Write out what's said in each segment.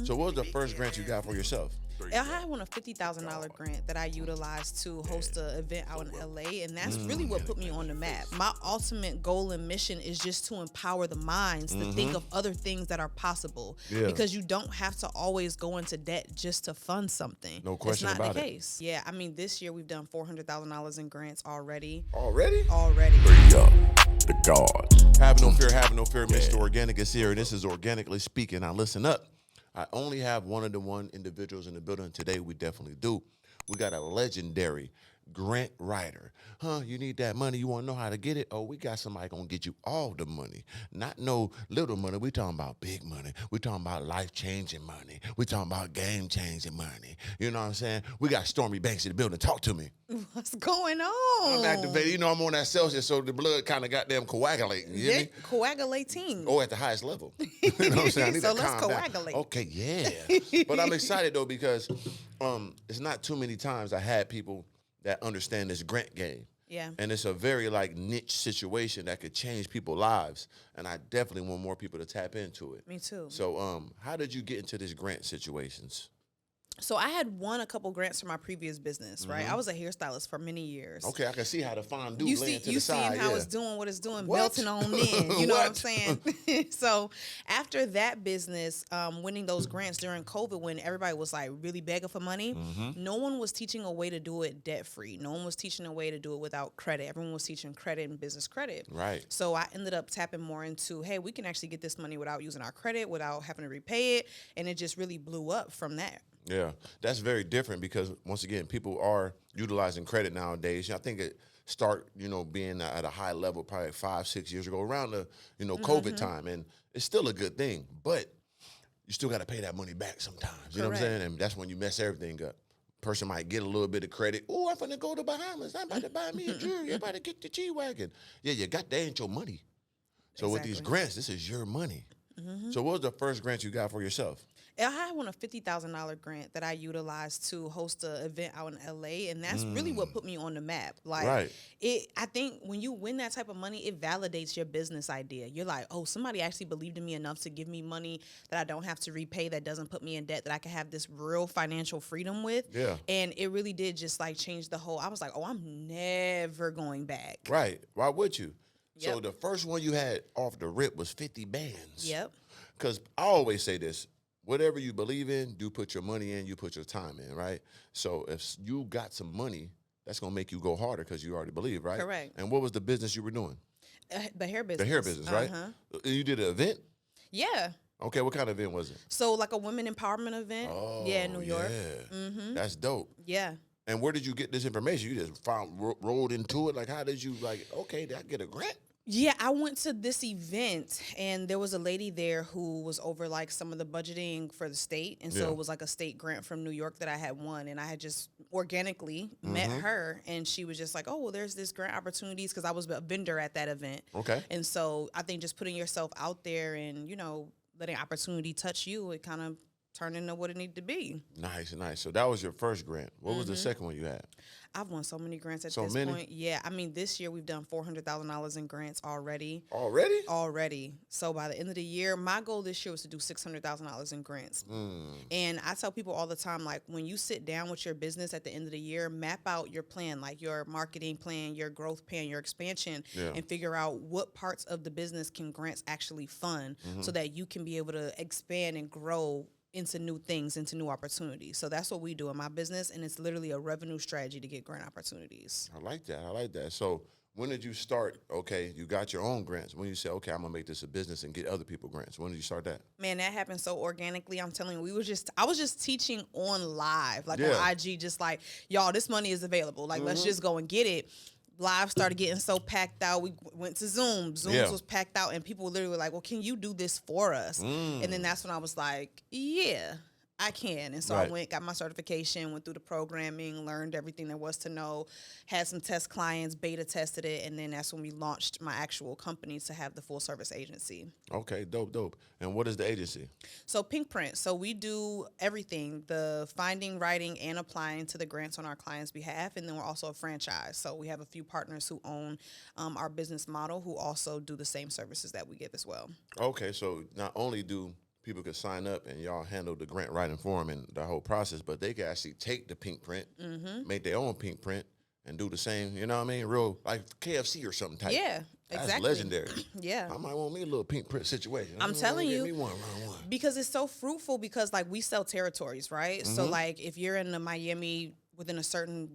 So what was the first grant you got for yourself? I had won a $50,000 grant that I utilized to host an event out in LA, and that's really what put me on the map. My ultimate goal and mission is just to empower the minds to think of other things that are possible. Yeah. Because you don't have to always go into debt just to fund something. No question It's not about the it. case. Yeah, I mean, this year we've done $400,000 in grants already. Already? Yo, the gods. Have no fear, Mr. Organik is here, and this is Organically Speaking. Now listen up. I only have one individuals in the building today. We definitely do. We got a legendary grant writer. You need that money. You want to know how to get it? Oh, we got somebody going to get you all the money. Not no little money. We talking about big money. We talking about life-changing money. We talking about game-changing money. You know what I'm saying? We got Stormi Banks in the building. Talk to me. What's going on? I'm activated. You know, I'm on that Celsius, so the blood kind of goddamn coagulating. You hear me? Coagulating. Oh, at the highest level. You know what I'm saying? I need So to let's calm down. coagulate. Okay, yeah. But I'm excited, though, because it's not too many times I had people that understand this grant game. Yeah. And it's a very, like, niche situation that could change people's lives. And I definitely want more people to tap into it. Me too. So how did you get into this grant situations? So I had won a couple grants for my previous business, right? I was a hairstylist for many years. Okay, I can see how the fondue You laying to you the side. seeing how yeah. it's doing what it's doing, What? melting on in. You know what I'm What? saying? So after that business, winning those grants during COVID, when everybody was like really begging for money, no one was teaching a way to do it debt free. No one was teaching a way to do it without credit. Everyone was teaching credit and business credit. Right. So I ended up tapping more into, hey, we can actually get this money without using our credit, without having to repay it, and it just really blew up from that. Yeah, that's very different because, once again, people are utilizing credit nowadays. I think it start, being at a high level probably like 5-6 years ago around the, COVID time. And it's still a good thing, but you still got to pay that money back sometimes. You know what I'm saying? And that's when you mess everything up. Person might get a little bit of credit. Oh, I'm finna go to Bahamas. I'm about to buy me a jewelry. I'm about to get the G-Wagon. Yeah, that ain't your money. So with these grants, this is your money. So what was the first grant you got for yourself? I had won a $50,000 grant that I utilized to host an event out in LA, and that's really what put me on the map. Like, Right. I think when you win that type of money, it validates your business idea. You're like, oh, somebody actually believed in me enough to give me money that I don't have to repay, that doesn't put me in debt, that I can have this real financial freedom with. Yeah. And it really did just like change the whole. I was like, oh, I'm never going back. Right. Why would you? So Yep. the first one you had off the rip was 50 bands. Yep. Because I always say this. Whatever you believe in, do put your money in, you put your time in, right? So if you got some money, that's going to make you go harder because you already believe, right? Correct. And what was the business you were doing? The hair business. The hair business, right? You did an event? Yeah. Okay, what kind of event was it? So like a women empowerment event. Oh, yeah, in New York. Yeah. That's dope. Yeah. And where did you get this information? You just rolled into it? Like, how did you, okay, did I get a grant? Yeah, I went to this event and there was a lady there who was over like some of the budgeting for the state. And so Yeah. it was like a state grant from New York that I had won. And I had just organically met her and she was just like, oh, well, there's this grant opportunities because I was a vendor at that event. Okay. And so I think just putting yourself out there and, letting opportunity touch you, it kind of turned into what it needed to be. Nice. So that was your first grant. What was the second one you had? I've won so many grants at So this many? point. Yeah, I mean, this year we've done $400,000 in grants already. Already? So by the end of the year, my goal this year was to do $600,000 in grants. And I tell people all the time, like, when you sit down with your business at the end of the year, map out your plan, like your marketing plan, your growth plan, your expansion, and figure out what parts of the business can grants actually fund so that you can be able to expand and grow into new things, into new opportunities. So that's what we do in my business, and it's literally a revenue strategy to get grant opportunities. I like that. So when did you start, okay, you got your own grants. When you say, okay, I'm going to make this a business and get other people grants, when did you start that? Man, that happened so organically. I'm telling you, I was just teaching on live, like Yeah. on IG, just like, y'all, this money is available. Like, let's just go and get it. Live started getting so packed out. We went to Zoom. Zooms was packed out, and people literally were like, well, can you do this for us? And then that's when I was like, yeah, I can. And so I went, got my certification, went through the programming, learned everything there was to know, had some test clients, beta tested it, and then that's when we launched my actual company to have the full service agency. Okay, dope. And what is the agency? So Pink Print. So we do everything, the finding, writing, and applying to the grants on our clients' behalf. And then we're also a franchise. So we have a few partners who own our business model who also do the same services that we give as well. Okay, so not only do people could sign up and y'all handle the grant writing for them and the whole process, but they could actually take the pink print, make their own pink print, and do the same, you know what I mean? Real, like KFC or something type. Yeah, That's exactly. legendary. Yeah. I might want me a little pink print situation. I'm telling Get you. me one, round one. Because it's so fruitful because, like, we sell territories, right? So, like, if you're in the Miami within a certain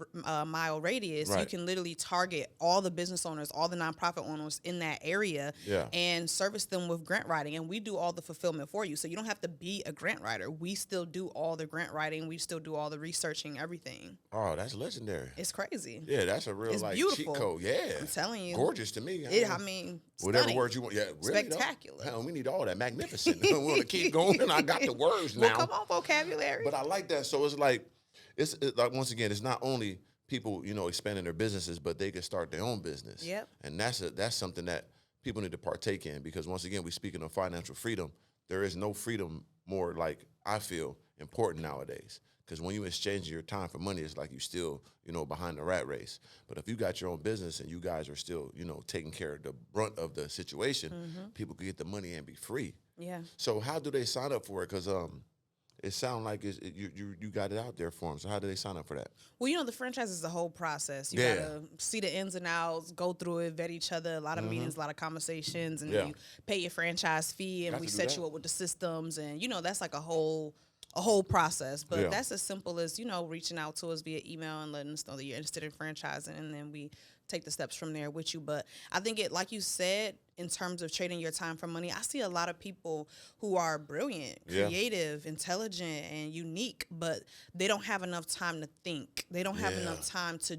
mile radius, you Right. can literally target all the business owners, all the nonprofit owners in that area and service them with grant writing. And we do all the fulfillment for you. So you don't have to be a grant writer. We still do all the grant writing. We still do all the researching, everything. Oh, that's legendary. It's crazy. Yeah, that's a real It's like beautiful. cheat code. Yeah. I'm telling you. Gorgeous to me. I mean, whatever stunning. words you want. Yeah, really, though. Spectacular. Hell, we need all that. Magnificent. We want to keep going, and I got the words now. Well, come on, vocabulary. But I like that. So it's like, it's like, once again, it's not only people, expanding their businesses, but they can start their own business. Yep. And that's something that people need to partake in, because once again, we're speaking of financial freedom. There is no freedom more, like, I feel, important nowadays. Because when you exchange your time for money, it's like you still, behind the rat race. But if you got your own business and you guys are still, taking care of the brunt of the situation, people can get the money and be free. Yeah. So how do they sign up for it? Because it sounds like you got it out there for them. So how do they sign up for that? Well, the franchise is the whole process. You gotta see the ins and outs, go through it, vet each other, a lot of meetings, a lot of conversations, and then you pay your franchise fee, and Got we to do set that. you up with the systems, and that's like a whole process. But that's as simple as reaching out to us via email and letting us know that you're interested in franchising, and then we take the steps from there with you. But I think it, like you said, in terms of trading your time for money, I see a lot of people who are brilliant, creative, intelligent, and unique, but they don't have enough time to think. They don't have enough time to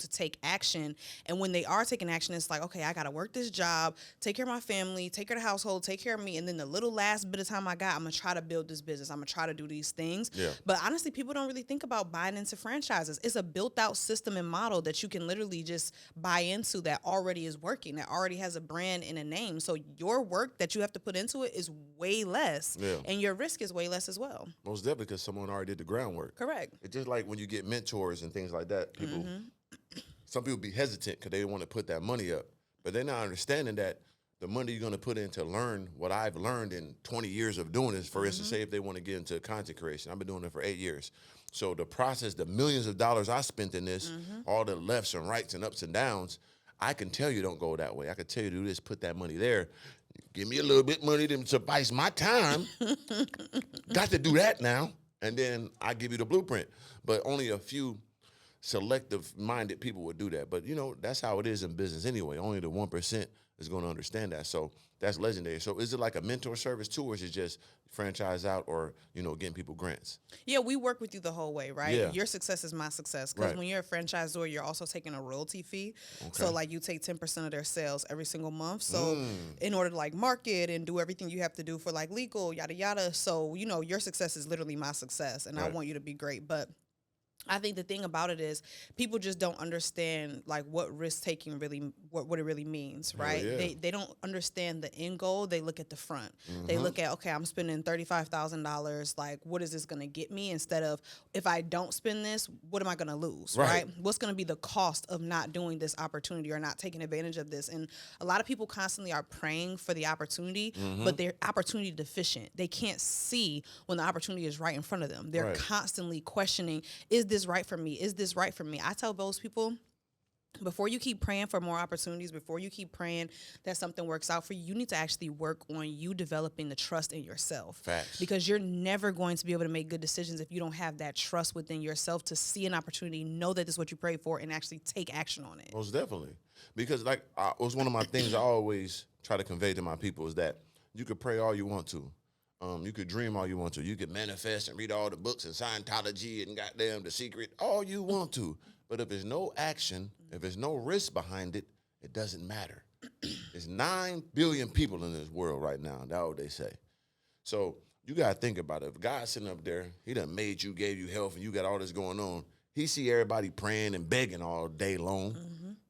take action. And when they are taking action, it's like, okay, I got to work this job, take care of my family, take care of the household, take care of me. And then the little last bit of time I got, I'm going to try to build this business. I'm going to try to do these things. Yeah. But honestly, people don't really think about buying into franchises. It's a built out system and model that you can literally just buy into that already is working, that already has a brand and a name. So your work that you have to put into it is way less, and your risk is way less as well. Most definitely, because someone already did the groundwork. Correct. It's just like when you get mentors and things like that, people, some people be hesitant because they don't want to put that money up, but they're not understanding that the money you're going to put in to learn what I've learned in 20 years of doing this, for instance, say if they want to get into content creation, I've been doing it for 8 years. So the process, the millions of dollars I spent in this, all the lefts and rights and ups and downs, I can tell you don't go that way. I can tell you do this, put that money there. Give me a little bit of money to suffice my time. Got to do that now. And then I give you the blueprint. But only a few selective-minded people would do that. But, that's how it is in business anyway. Only the 1% is going to understand that. So that's legendary. So is it like a mentor service too, or is it just franchise out or, getting people grants? Yeah, we work with you the whole way, right? Yeah. Your success is my success. Because Right. when you're a franchisor, you're also taking a royalty fee. So, like, you take 10% of their sales every single month. So, in order to, like, market and do everything you have to do for, like, legal, yada, yada. So, your success is literally my success. And I Right. want you to be great. But I think the thing about it is people just don't understand like what risk taking really what it really means, right? yeah. They don't understand the end goal. They look at the front. They look at, okay, I'm spending $35,000. Like, what is this going to get me? Instead of, if I don't spend this, what am I going to lose, right? What's going to be the cost of not doing this opportunity or not taking advantage of this? And a lot of people constantly are praying for the opportunity, but they're opportunity deficient. They can't see when the opportunity is right in front of them. They're Right. constantly questioning, is this right for me? Is this right for me? I tell those people, before you keep praying for more opportunities, before you keep praying that something works out for you, you need to actually work on you developing the trust in yourself. Facts. Because you're never going to be able to make good decisions if you don't have that trust within yourself to see an opportunity, know that this is what you prayed for, and actually take action on it. Most definitely. Because it was one of my things I always try to convey to my people is that you could pray all you want to. You could dream all you want to. You could manifest and read all the books and Scientology and goddamn The Secret, all you want to. But if there's no action, if there's no risk behind it, it doesn't matter. There's 9 billion people in this world right now. That's what they say. So you got to think about it. If God's sitting up there, he done made you, gave you health, and you got all this going on. He see everybody praying and begging all day long.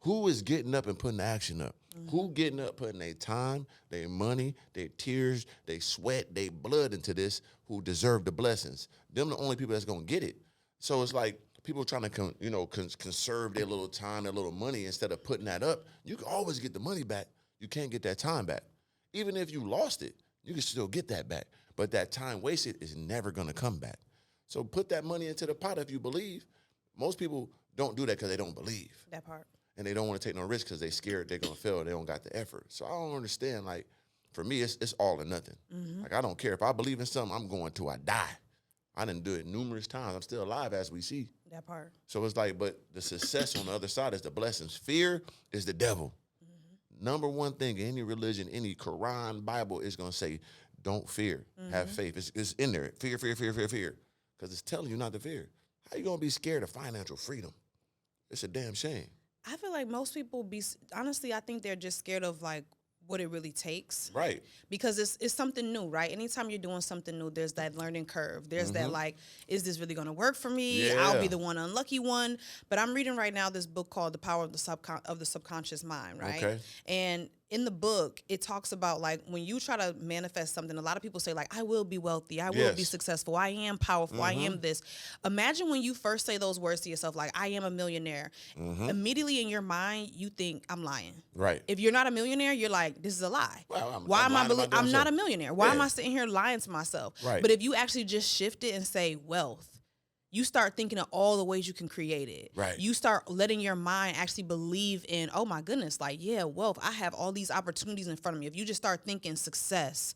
Who is getting up and putting the action up? Who getting up, putting their time, their money, their tears, their sweat, their blood into this, who deserve the blessings? Them the only people that's going to get it. So it's like people trying to, conserve their little time, their little money, instead of putting that up. You can always get the money back. You can't get that time back. Even if you lost it, you can still get that back. But that time wasted is never going to come back. So put that money into the pot if you believe. Most people don't do that because they don't believe. That part. And they don't want to take no risk because they scared they're going to fail. They don't got the effort. So I don't understand. Like, for me, it's all or nothing. Like, I don't care. If I believe in something, I'm going till I die. I didn't do it numerous times. I'm still alive as we see. That part. So it's like, but the success on the other side is the blessings. Fear is the devil. Number one thing, any religion, any Quran, Bible is going to say, don't fear. Have faith. It's in there. Fear, fear, fear, fear, fear. Because it's telling you not to fear. How you going to be scared of financial freedom? It's a damn shame. I feel like most people honestly, I think they're just scared of like what it really takes. Right. Because it's something new, right? Anytime you're doing something new, there's that learning curve. There's that like, is this really going to work for me? Yeah. I'll be the one unlucky one. But I'm reading right now this book called The Power of the Subconscious Mind, right? Okay. And in the book, it talks about like when you try to manifest something, a lot of people say like, I will be wealthy. I will be successful. I am powerful. I am this. Imagine when you first say those words to yourself, like, I am a millionaire. Immediately in your mind, you think, I'm lying. Right. If you're not a millionaire, you're like, this is a lie. Well, I'm not a millionaire. Why am I sitting here lying to myself? Right. But if you actually just shift it and say wealth, you start thinking of all the ways you can create it. Right. You start letting your mind actually believe in, oh my goodness, like, yeah, wealth, I have all these opportunities in front of me. If you just start thinking success,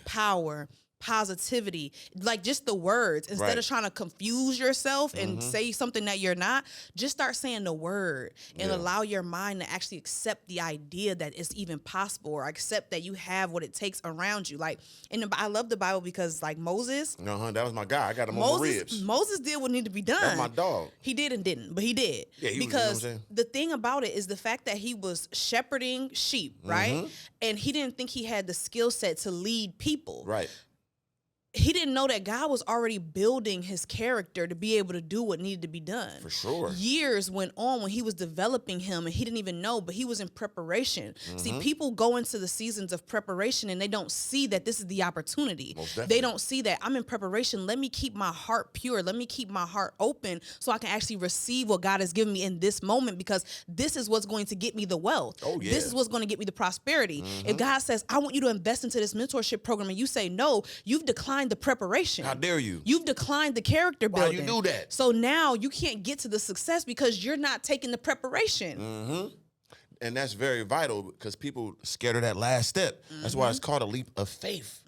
power, positivity, like just the words, instead of trying to confuse yourself and say something that you're not, just start saying the word and allow your mind to actually accept the idea that it's even possible, or accept that you have what it takes around you. Like, I love the Bible because like Moses, that was my guy. I got him on the ribs. Moses did what needed to be done. That's my dog. He did and didn't, but he did. Yeah, he because was, you know what I'm saying? the thing about it is the fact that he was shepherding sheep, right? And he didn't think he had the skill set to lead people. Right. He didn't know that God was already building his character to be able to do what needed to be done. For sure. Years went on when he was developing him and he didn't even know, but he was in preparation. See, people go into the seasons of preparation and they don't see that this is the opportunity. They don't see that I'm in preparation. Let me keep my heart pure. Let me keep my heart open so I can actually receive what God has given me in this moment, because this is what's going to get me the wealth. Oh, yeah. This is what's going to get me the prosperity. If God says, I want you to invest into this mentorship program, and you say no, you've declined the preparation. How dare you? You've declined the character building. Why you do that? So now you can't get to the success because you're not taking the preparation. And that's very vital because people scared of that last step. That's why it's called a leap of faith.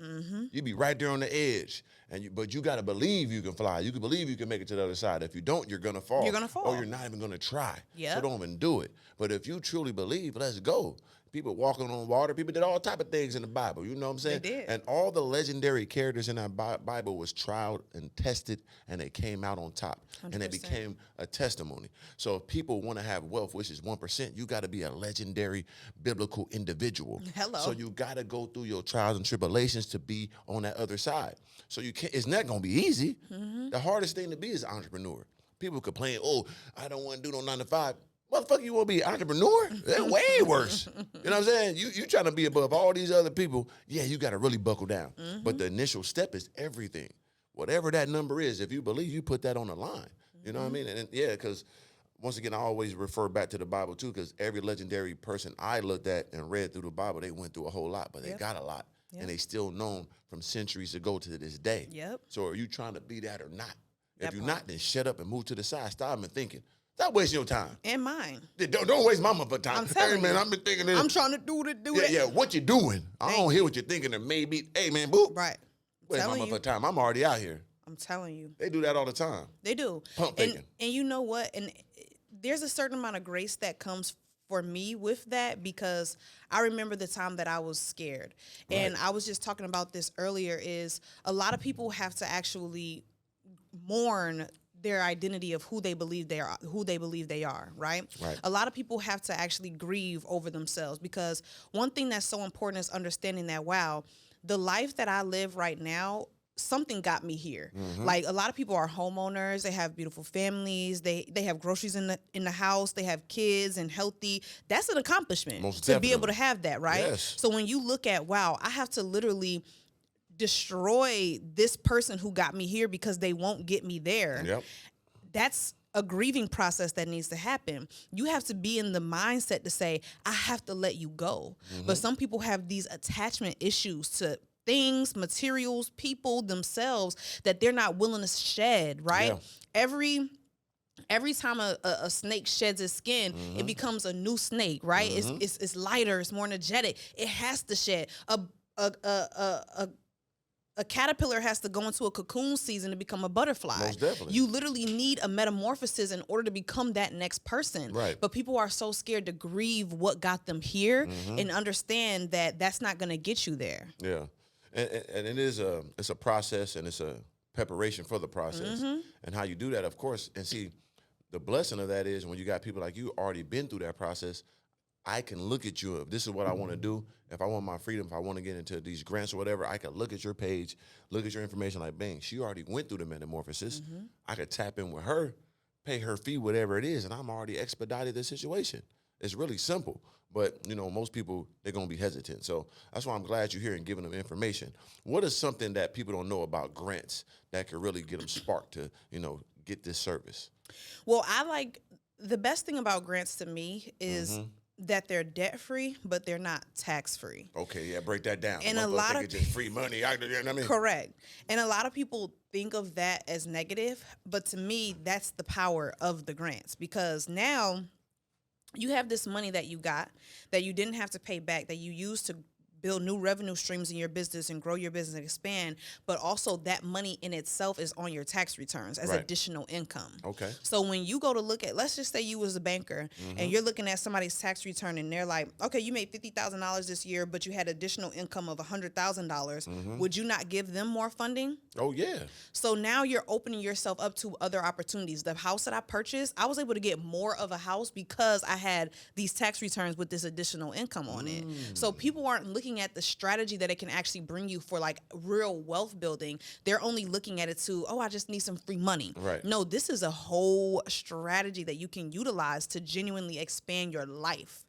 You be right there on the edge, but you got to believe you can fly. You can believe you can make it to the other side. If you don't, you're going to fall. You're going to fall. Or you're not even going to try. Yep. So don't even do it. But if you truly believe, let's go. People walking on water. People did all type of things in the Bible. You know what I'm saying? They did. And all the legendary characters in that Bible was tried and tested, and they came out on top. 100%. And it became a testimony. So if people want to have wealth, which is 1%, you got to be a legendary biblical individual. Hello. So you got to go through your trials and tribulations to be on that other side. So you can't. It's not going to be easy. The hardest thing to be is an entrepreneur. People complain, oh, I don't want to do no 9 to 5. Motherfucker, you want to be an entrepreneur? That's way worse. You know what I'm saying? You trying to be above all these other people. Yeah, you got to really buckle down. But the initial step is everything. Whatever that number is, if you believe, you put that on the line. You know what I mean? And yeah, because once again, I always refer back to the Bible too, because every legendary person I looked at and read through the Bible, they went through a whole lot, but they got a lot. And they still known from centuries ago to this day. So are you trying to be that or not? If you're not, then shut up and move to the side. Stop and thinking. Stop wasting your time. And mine. Don't waste my motherfucking time. I'm telling man, you. I've been thinking this. I'm trying to do it. Yeah, what you doing? I don't hear what you're thinking. And maybe, hey, man, boop. Right. Waste my motherfucking time. I'm already out here. I'm telling you. They do that all the time. They do. Pump faking. And you know what? And there's a certain amount of grace that comes for me with that, because I remember the time that I was scared. And I was just talking about this earlier, is a lot of people have to actually mourn their identity of who they believe they are, right? A lot of people have to actually grieve over themselves, because one thing that's so important is understanding that, wow, the life that I live right now, something got me here. Like, a lot of people are homeowners. They have beautiful families. They have groceries in the house. They have kids and healthy. That's an accomplishment. Most to definitely. be able to have that, right? Yes. So when you look at, wow, I have to literally destroy this person who got me here because they won't get me there. Yep. That's a grieving process that needs to happen. You have to be in the mindset to say, I have to let you go. But some people have these attachment issues to things, materials, people themselves that they're not willing to shed, right? Yeah. Every time a snake sheds its skin, it becomes a new snake, right? It's lighter, it's more energetic. It has to shed. A caterpillar has to go into a cocoon season to become a butterfly. Most definitely. You literally need a metamorphosis in order to become that next person. Right. But people are so scared to grieve what got them here and understand that that's not going to get you there. Yeah. And it's a process, and it's a preparation for the process. And how you do that, of course, and see, the blessing of that is when you got people like you already been through that process, I can look at you. If this is what I want to do, if I want my freedom, if I want to get into these grants or whatever, I can look at your page, look at your information like, bang, she already went through the metamorphosis. I could tap in with her, pay her fee, whatever it is, and I'm already expedited the situation. It's really simple. But, you know, most people, they're going to be hesitant. So that's why I'm glad you're here and giving them information. What is something that people don't know about grants that could really get them sparked to, you know, get this service? Well, the best thing about grants to me is that they're debt-free, but they're not tax-free. Okay, yeah, break that down. And a lot of just free money. You know what I mean? Correct. And a lot of people think of that as negative, but to me, that's the power of the grants, because now you have this money that you got that you didn't have to pay back, that you used to build new revenue streams in your business and grow your business and expand, but also that money in itself is on your tax returns as additional income. Okay. So when you go to look at, let's just say you was a banker and you're looking at somebody's tax return and they're like, okay, you made $50,000 this year, but you had additional income of $100,000. Would you not give them more funding? Oh, yeah. So now you're opening yourself up to other opportunities. The house that I purchased, I was able to get more of a house because I had these tax returns with this additional income on it. So people aren't looking at the strategy that it can actually bring you for like real wealth building. They're only looking at it to, oh, I just need some free money. Right. No, this is a whole strategy that you can utilize to genuinely expand your life.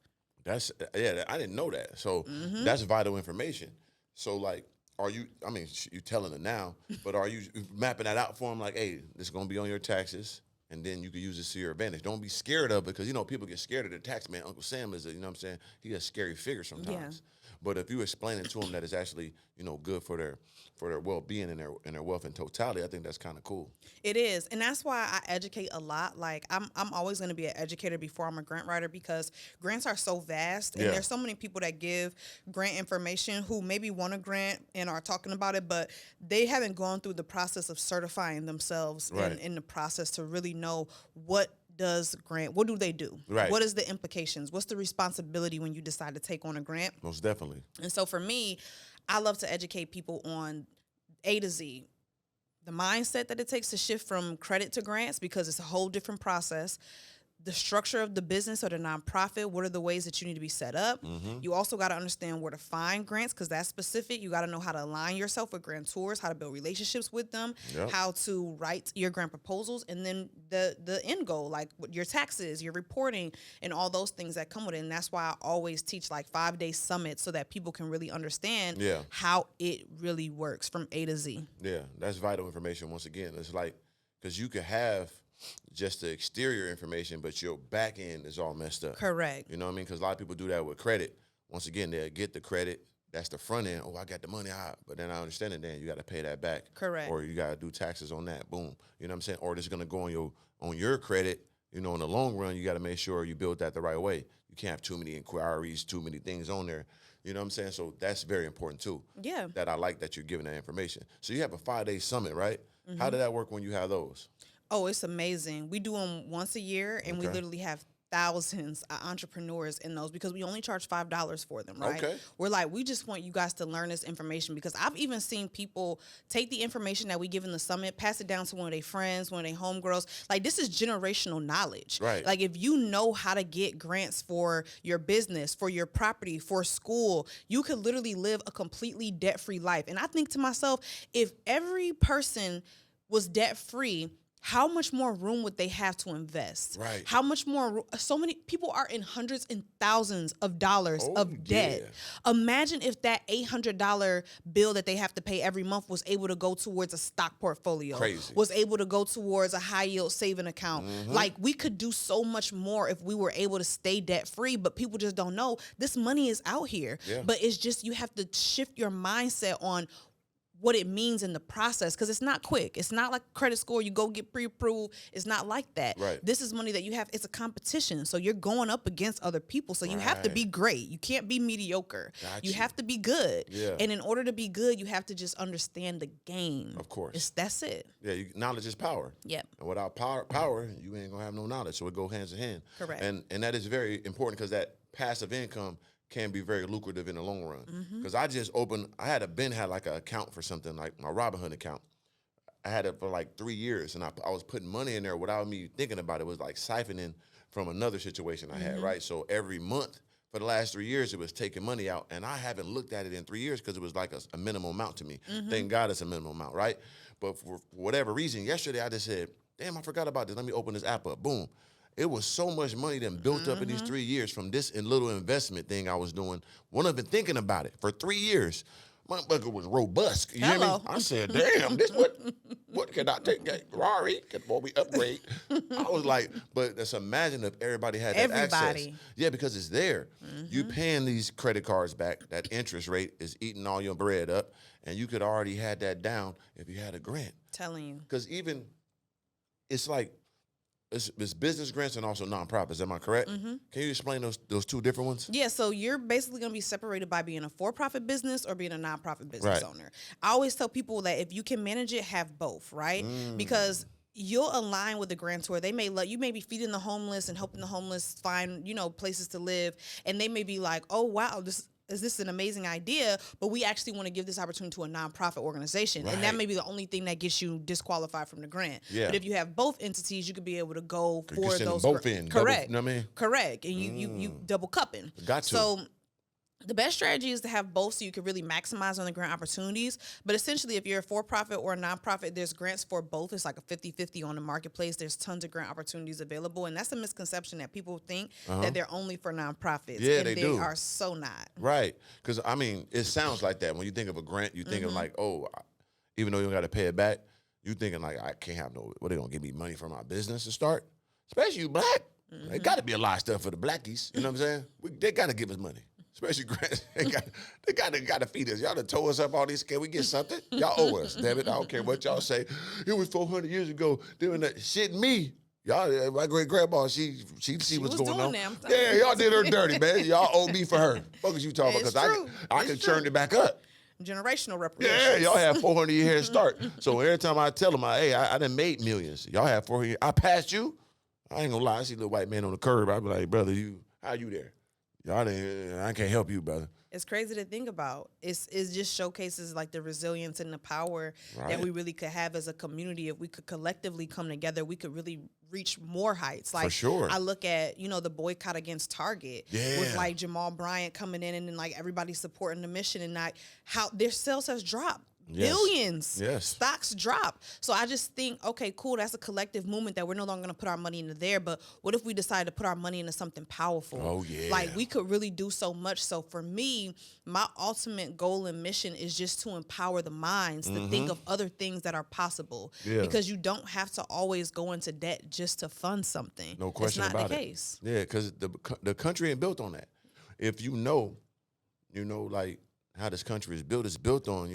I didn't know that. So that's vital information. So like, you're telling it now, but are you mapping that out for them? Like, hey, this is going to be on your taxes, and then you can use this to your advantage. Don't be scared of it, because, you know, people get scared of the tax man. Uncle Sam is, you know what I'm saying? He's a scary figure sometimes. Yeah. But if you explain it to them that it's actually, you know, good for their well-being and their wealth in totality, I think that's kind of cool. It is. And that's why I educate a lot. Like I'm always going to be an educator before I'm a grant writer, because grants are so vast and there's so many people that give grant information who maybe want a grant and are talking about it, but they haven't gone through the process of certifying themselves in the process to really know what do they do? Right. What is the implications? What's the responsibility when you decide to take on a grant? Most definitely. And so for me, I love to educate people on A to Z, the mindset that it takes to shift from credit to grants, because it's a whole different process. The structure of the business or the nonprofit, what are the ways that you need to be set up? You also got to understand where to find grants, because that's specific. You got to know how to align yourself with grantors, how to build relationships with them, how to write your grant proposals, and then the end goal, like your taxes, your reporting, and all those things that come with it. And that's why I always teach like 5-day summits so that people can really understand how it really works from A to Z. Yeah, that's vital information. Once again, it's like, because you could have just the exterior information, but your back end is all messed up. Correct. You know what I mean? Because a lot of people do that with credit. Once again, they'll get the credit. That's the front end. Oh, I got the money out. But then I understand it. Then you got to pay that back. Correct. Or you got to do taxes on that. Boom. You know what I'm saying? Or this is going to go on your credit. You know, in the long run, you got to make sure you build that the right way. You can't have too many inquiries, too many things on there. You know what I'm saying? So that's very important too. Yeah. That I like that you're giving that information. So you have a 5-day summit, right? How did that work when you have those? Oh, it's amazing. We do them once a year, and we literally have thousands of entrepreneurs in those, because we only charge $5 for them, right? Okay. We're like, we just want you guys to learn this information, because I've even seen people take the information that we give in the summit, pass it down to one of their friends, one of their homegirls. Like, this is generational knowledge. Right. Like, if you know how to get grants for your business, for your property, for school, you could literally live a completely debt-free life. And I think to myself, if every person was debt-free, how much more room would they have to invest? Right. How much more? So many people are in hundreds and thousands of dollars of debt. Imagine if that $800 bill that they have to pay every month was able to go towards a stock portfolio. Crazy. Was able to go towards a high yield saving account. Like, we could do so much more if we were able to stay debt free, but people just don't know this money is out here. Yeah. But it's just, you have to shift your mindset on what it means in the process, because it's not quick. It's not like credit score, you go get pre-approved. It's not like that. Right. This is money that you have. It's a competition. So you're going up against other people. So you have to be great. You can't be mediocre. You have to be good. Yeah. And in order to be good, you have to just understand the game. Of course. That's it. Yeah, knowledge is power. Yep. And without power, you ain't gonna have no knowledge. So it go hands in hand. Correct. And that is very important, because that passive income can be very lucrative in the long run. Because I had like an account for something, like my Robinhood account. I had it for like 3 years, and I was putting money in there without me thinking about it. It was like siphoning from another situation I had, right? So every month for the last 3 years, it was taking money out, and I haven't looked at it in 3 years because it was like a minimum amount to me. Thank God it's a minimum amount, right? But for whatever reason, yesterday I just said, damn, I forgot about this. Let me open this app up. Boom. It was so much money that built up in these 3 years from this little investment thing I was doing. One, I've been thinking about it for 3 years. Motherfucker was robust. You hear me? I said, damn, this what can I take? Rari, can we upgrade? I was like, but just imagine if everybody had that access. Yeah, because it's there. You paying these credit cards back, that interest rate is eating all your bread up, and you could already had that down if you had a grant. Telling you. Because even, it's like, it's business grants and also nonprofits. Am I correct? Can you explain those two different ones? Yeah, so you're basically going to be separated by being a for-profit business or being a nonprofit business owner. I always tell people that if you can manage it, have both, right? Because you'll align with the grantor. They may you may be feeding the homeless and helping the homeless find, places to live, and they may be like, oh, wow, this is an amazing idea, but we actually want to give this opportunity to a nonprofit organization. And that may be the only thing that gets you disqualified from the grant. Yeah. But if you have both entities, you could be able to go for those. Both in. Correct. You know what I mean? Correct. And you double cupping. Got to. So the best strategy is to have both so you can really maximize on the grant opportunities. But essentially, if you're a for-profit or a nonprofit, there's grants for both. It's like a 50-50 on the marketplace. There's tons of grant opportunities available. And that's a misconception that people think that they're only for nonprofits. Yeah, and they do. are so not. Right. Because, I mean, it sounds like that. When you think of a grant, you think of like, oh, even though you don't got to pay it back, you thinking like, I can't have what, they going to give me money for my business to start? Especially you black. There got to be a lot of stuff for the blackies. You know what I'm saying? They got to give us money. Especially grants. They got to feed us. Y'all done told us up all these. Can we get something? Y'all owe us, damn it. I don't care what y'all say. It was 400 years ago doing that. Shit, me. Y'all, my great grandma, she see what's going on. Yeah, y'all did her dirty, man. Y'all owe me for her. What is you talking about? Because I can turn it back up. Generational reparations. Yeah, y'all have 400 years head start. So every time I tell them, hey, I done made millions. Y'all have 400 years. I passed you. I ain't gonna lie. I see a little white man on the curb. I be like, brother, how you there? I can't help you, brother. It's crazy to think about. It just showcases like the resilience and the power that we really could have as a community. If we could collectively come together, we could really reach more heights. Like, for sure. I look at, the boycott against Target with like Jamal Bryant coming in and then like everybody supporting the mission, and like how their sales has dropped. Billions. Stocks drop. So I just think, okay, cool. That's a collective movement that we're no longer going to put our money into there. But what if we decide to put our money into something powerful? Oh, yeah. Like, we could really do so much. So for me, my ultimate goal and mission is just to empower the minds to think of other things that are possible. Yeah. Because you don't have to always go into debt just to fund something. No question about it. That's not the case. Yeah, because the country ain't built on that. If you know, like, how this country is built, it's built on,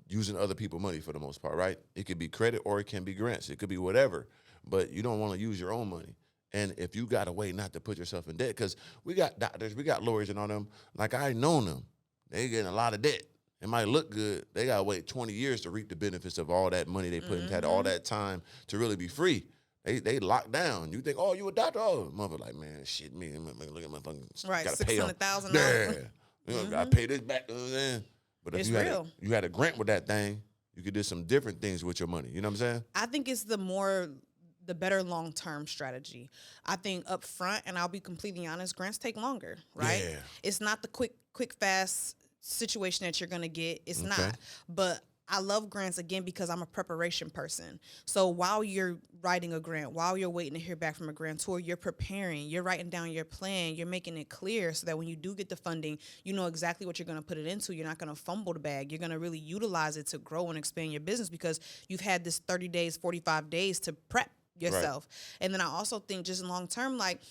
using other people's money for the most part, right? It could be credit or it can be grants. It could be whatever, but you don't want to use your own money. And if you got a way not to put yourself in debt, because we got doctors, we got lawyers and all them, like I known them, they getting a lot of debt. It might look good. They got to wait 20 years to reap the benefits of all that money they put into all that time to really be free. They locked down. You think, oh, you a doctor? Oh, mother, like, man, shit, me. Look at my fucking, right, $600,000. Yeah. Gotta pay this back. But if you had a grant with that thing, you could do some different things with your money. You know what I'm saying? I think it's the better long-term strategy. I think up front, and I'll be completely honest, grants take longer, right? Yeah. It's not the quick, fast situation that you're going to get. It's not. But I love grants again because I'm a preparation person. So while you're writing a grant, while you're waiting to hear back from a grantor, you're preparing, you're writing down your plan, you're making it clear so that when you do get the funding, you know exactly what you're going to put it into. You're not going to fumble the bag. You're going to really utilize it to grow and expand your business because you've had this 30 days, 45 days to prep yourself. Right. And then I also think just long term, like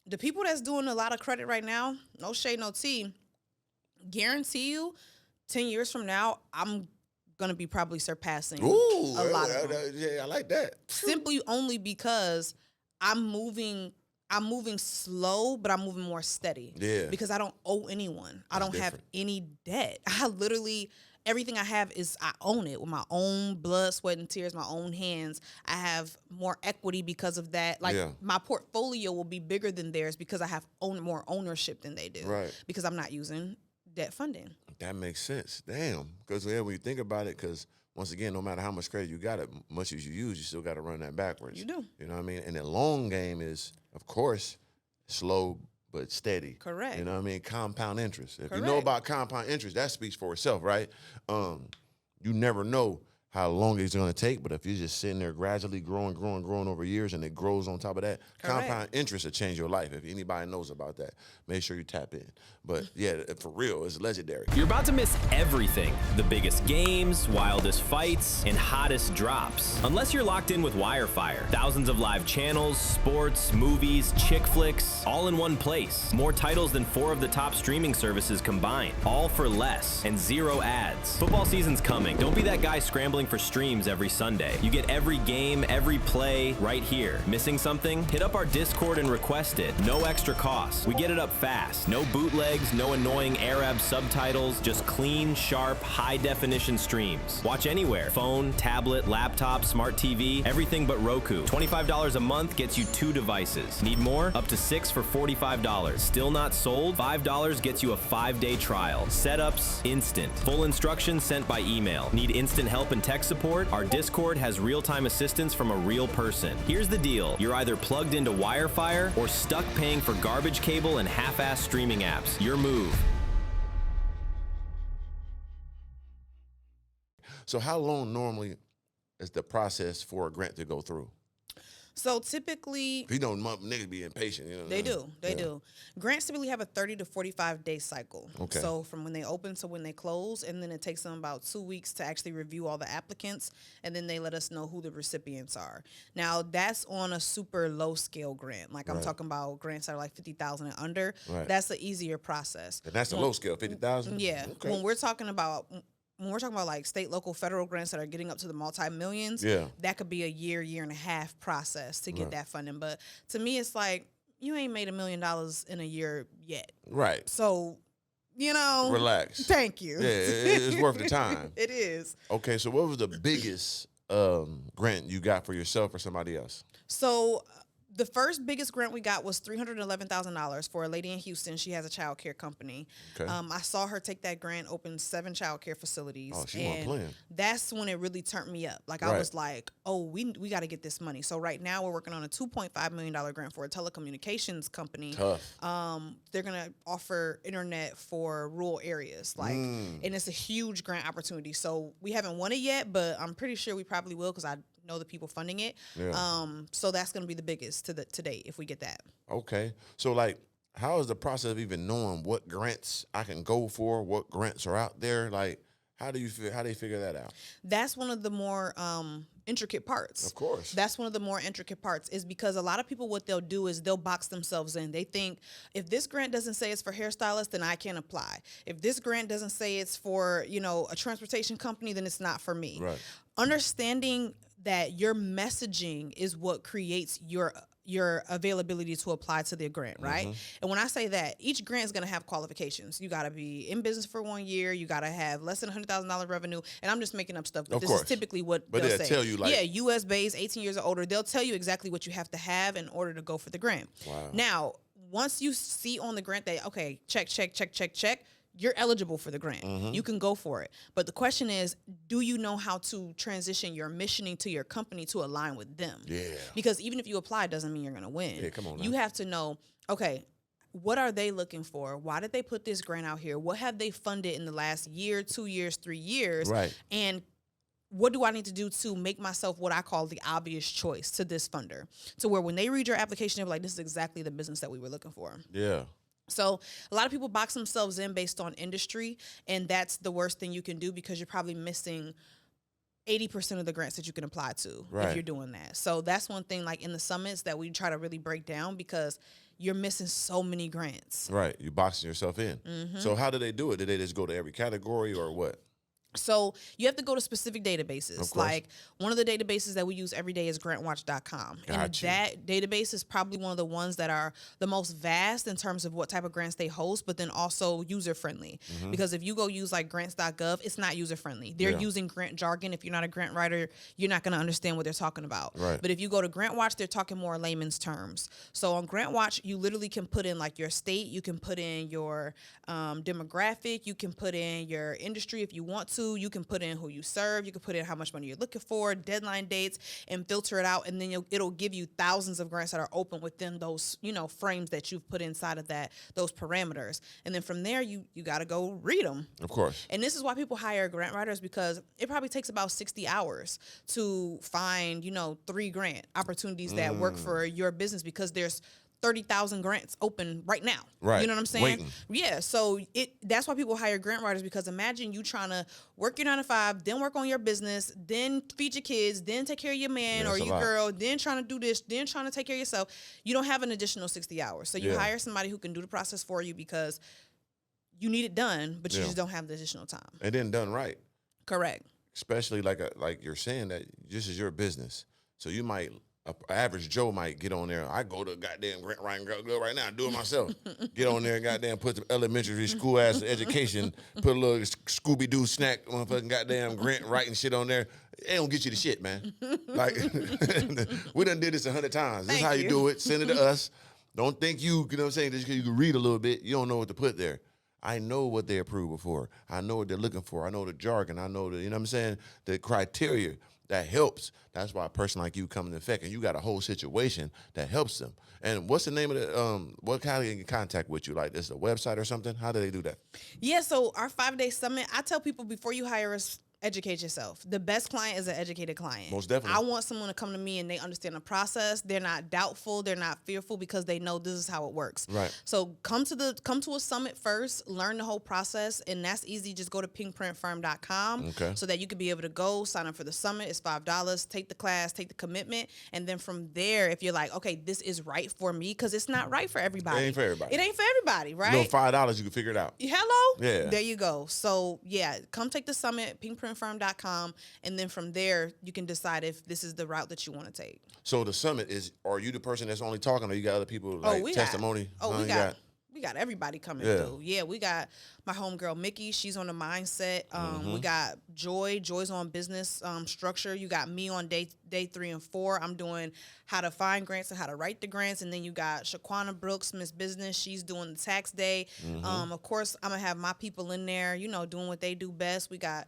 the people that's doing a lot of credit right now, no shade, no tea, guarantee you 10 years from now, I'm going to be probably surpassing a lot of them. Yeah, I like that. Simply only because I'm moving slow, but I'm moving more steady. Yeah. Because I don't owe anyone. I don't have any debt. I literally, everything I have is I own it with my own blood, sweat, and tears, my own hands. I have more equity because of that. Like my portfolio will be bigger than theirs because I have more ownership than they do. Right. Because I'm not using debt funding. That makes sense. Damn. Because when you think about it, because once again, no matter how much credit you got, much as you use, you still got to run that backwards. You do. You know what I mean? And the long game is, of course, slow but steady. Correct. You know what I mean? Compound interest. If you know about compound interest, that speaks for itself, right? You never know how long it's going to take, but if you're just sitting there gradually growing over years and it grows on top of that, compound interest will change your life. If anybody knows about that, make sure you tap in. But yeah, for real, it's legendary. You're about to miss everything. The biggest games, wildest fights, and hottest drops. Unless you're locked in with Wirefire. Thousands of live channels, sports, movies, chick flicks, all in one place. More titles than 4 of the top streaming services combined. All for less and 0 ads. Football season's coming. Don't be that guy scrambling for streams every Sunday. You get every game, every play right here. Missing something? Hit up our Discord and request it. No extra cost. We get it up fast. No bootlegs, no annoying Arab subtitles, just clean, sharp, high-definition streams. Watch anywhere. Phone, tablet, laptop, smart TV, everything but Roku. $25 a month gets you 2 devices. Need more? Up to 6 for $45. Still not sold? $5 gets you a 5-day trial. Setups instant. Full instructions sent by email. Need instant help and tech support? Our Discord has real-time assistance from a real person. Here's the deal. You're either plugged into Wirefire or stuck paying for garbage cable and half-ass streaming apps. Your move. So how long normally is the process for a grant to go through? So typically, you know, niggas be impatient. You know, they do. Grants typically have a 30 to 45 day cycle. Okay. So from when they open to when they close, and then it takes them about 2 weeks to actually review all the applicants, and then they let us know who the recipients are. Now that's on a super low scale grant. Like I'm talking about grants that are like 50,000 and under. Right. That's an easier process. And that's a low scale, 50,000. Yeah. Okay. When we're talking about like state, local, federal grants that are getting up to the multi-millions, that could be a year and a half process to get that funding. But to me, it's like, you ain't made $1 million in a year yet. Right. So, you know. Relax. Thank you. Yeah, it's worth the time. It is. Okay, so what was the biggest grant you got for yourself or somebody else? So the first biggest grant we got was $311,000 for a lady in Houston. She has a child care company. Okay. I saw her take that grant, open 7 child care facilities. Oh, she wasn't playing. That's when it really turned me up. Like I was like, oh, we got to get this money. So right now we're working on a $2.5 million grant for a telecommunications company. Tough. They're gonna offer internet for rural areas, like, and it's a huge grant opportunity. So we haven't won it yet, but I'm pretty sure we probably will because I know the people funding it. Yeah. So that's going to be the biggest to date if we get that. Okay. So like, how is the process of even knowing what grants I can go for, what grants are out there? Like, how do you figure that out? That's one of the more intricate parts. Of course. That's one of the more intricate parts is because a lot of people, what they'll do is they'll box themselves in. They think if this grant doesn't say it's for hairstylists, then I can't apply. If this grant doesn't say it's for, a transportation company, then it's not for me. Right. Understanding that your messaging is what creates your availability to apply to the grant, right? Mm-hmm. And when I say that, each grant is going to have qualifications. You got to be in business for 1 year. You got to have less than $100,000 revenue. And I'm just making up stuff, but this is typically what they'll say. Tell you, like, U.S. based, 18 years or older. They'll tell you exactly what you have to have in order to go for the grant. Wow. Now, once you see on the grant that, okay, check, you're eligible for the grant. Mm-hmm. You can go for it. But the question is, do you know how to transition your missioning to your company to align with them? Yeah. Because even if you apply, it doesn't mean you're going to win. Yeah, come on now. You have to know, okay, what are they looking for? Why did they put this grant out here? What have they funded in the last year, 2 years, 3 years? Right. And what do I need to do to make myself what I call the obvious choice to this funder, to where when they read your application, they're like, this is exactly the business that we were looking for. Yeah. So a lot of people box themselves in based on industry, and that's the worst thing you can do because you're probably missing 80% of the grants that you can apply to if you're doing that. So that's one thing, like in the summits, that we try to really break down because you're missing so many grants. Right. You're boxing yourself in. So how do they do it? Do they just go to every category or what? So you have to go to specific databases. Like one of the databases that we use every day is grantwatch.com. And that database is probably one of the ones that are the most vast in terms of what type of grants they host, but then also user-friendly. Because if you go use like grants.gov, it's not user-friendly. They're using grant jargon. If you're not a grant writer, you're not going to understand what they're talking about. But if you go to GrantWatch, they're talking more layman's terms. So on GrantWatch, you literally can put in like your state, you can put in your demographic, you can put in your industry if you want to. You can put in who you serve. You can put in how much money you're looking for, deadline dates, and filter it out. And then it'll give you thousands of grants that are open within those, frames that you've put inside of those parameters. And then from there, you got to go read them. Of course. And this is why people hire grant writers, because it probably takes about 60 hours to find, 3 grant opportunities that work for your business, because there's 30,000 grants open right now. Right. You know what I'm saying? Waiting. Yeah. So that's why people hire grant writers, because imagine you trying to work your 9 to 5, then work on your business, then feed your kids, then take care of your man or your girl, then trying to do this, then trying to take care of yourself. You don't have an additional 60 hours. So you hire somebody who can do the process for you because you need it done, but you just don't have the additional time. And then done right. Correct. Especially like you're saying that this is your business. So you might, an average Joe might get on there. I go to goddamn grant writing girl right now, do it myself. Get on there and goddamn put the elementary school ass education, put a little Scooby-Doo snack on fucking goddamn grant writing shit on there. It don't get you the shit, man. Like, we done did this 100 times. This is how you do it. Send it to us. Don't think you know what I'm saying, just because you can read a little bit, you don't know what to put there. I know what they approve before. I know what they're looking for. I know the jargon. I know the, the criteria that helps. That's why a person like you come into effect, and you got a whole situation that helps them. And what's the name of the, what kind of get in contact with you? Like, this is a website or something? How do they do that? Yeah, so our 5-day summit, I tell people before you hire us, educate yourself. The best client is an educated client. Most definitely. I want someone to come to me and they understand the process. They're not doubtful. They're not fearful, because they know this is how it works. Right. So come to a summit first, learn the whole process, and that's easy. Just go to pinkprintfirm.com so that you can be able to go sign up for the summit. It's $5. Take the class, take the commitment, and then from there, if you're like, okay, this is right for me, because it's not right for everybody. It ain't for everybody. It ain't for everybody, right? $5, you can figure it out. Hello? Yeah. There you go. So yeah, come take the summit, pinkprintfirm.com, and then from there you can decide if this is the route that you want to take. So the summit is, are you the person that's only talking, or you got other people like testimony? We got everybody coming through. Yeah, we got my homegirl Mickey. She's on the mindset. We got Joy. Joy's on business structure. You got me on day 3 and 4. I'm doing how to find grants and how to write the grants. And then you got Shaquana Brooks, Miss Business. She's doing the tax day. Of course, I'm gonna have my people in there, doing what they do best. We got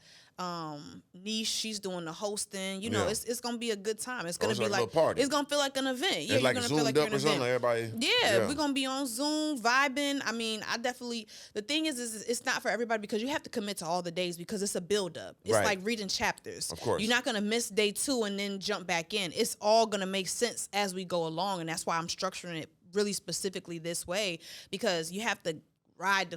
Niche, she's doing the hosting. It's gonna be a good time. It's gonna be like a party. It's gonna feel like an event. Yeah, it's like zoomed up or something. Everybody. Yeah, we're gonna be on Zoom vibing. I mean, the thing is it's not for everybody, because you have to commit to all the days, because it's a build up. It's like reading chapters. Of course, you're not gonna miss day 2 and then jump back in. It's all gonna make sense as we go along, and that's why I'm structuring it really specifically this way, because you have to ride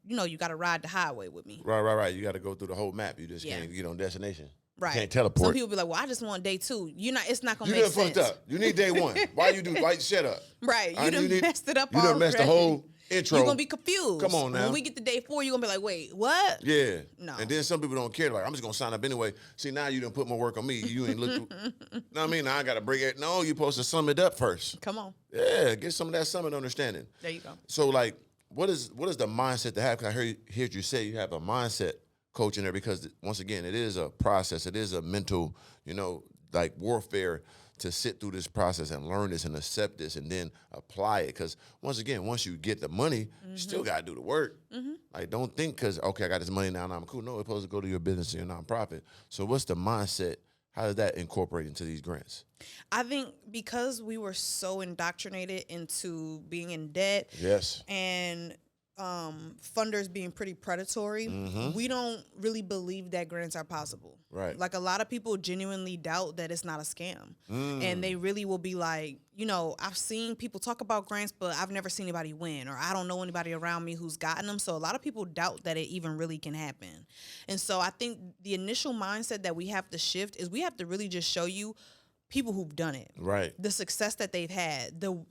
you got to ride the highway with me. Right. You got to go through the whole map. You just can't get on destination. Right. You can't teleport. Some people be like, well, I just want day 2. It's not going to make sense. You done fucked up. You need day 1. Why shut up. Right. You done messed it up already. You done messed the whole intro. You're going to be confused. Come on now. When we get to day 4, you're going to be like, wait, what? Yeah. No. And then some people don't care. Like, I'm just going to sign up anyway. See, now you done put more work on me. You ain't looked. Know what I mean? Now I got to break it. No, you're supposed to sum it up first. Come on. Yeah. Get some of that summit understanding. There you go. So, like, what is the mindset to have? Because I heard you say you have a mindset coach in there, because once again, it is a process. It is a mental, like warfare to sit through this process and learn this and accept this and then apply it. Because once again, once you get the money, you still got to do the work. Like, don't think because, okay, I got this money now and I'm cool. No, it's supposed to go to your business and your nonprofit. So what's the mindset? How does that incorporate into these grants? I think because we were so indoctrinated into being in debt. Yes. And funders being pretty predatory, we don't really believe that grants are possible. Right. Like a lot of people genuinely doubt that it's not a scam. And they really will be like, I've seen people talk about grants, but I've never seen anybody win, or I don't know anybody around me who's gotten them. So a lot of people doubt that it even really can happen. And so I think the initial mindset that we have to shift is we have to really just show you people who've done it. Right. The success that they've had, the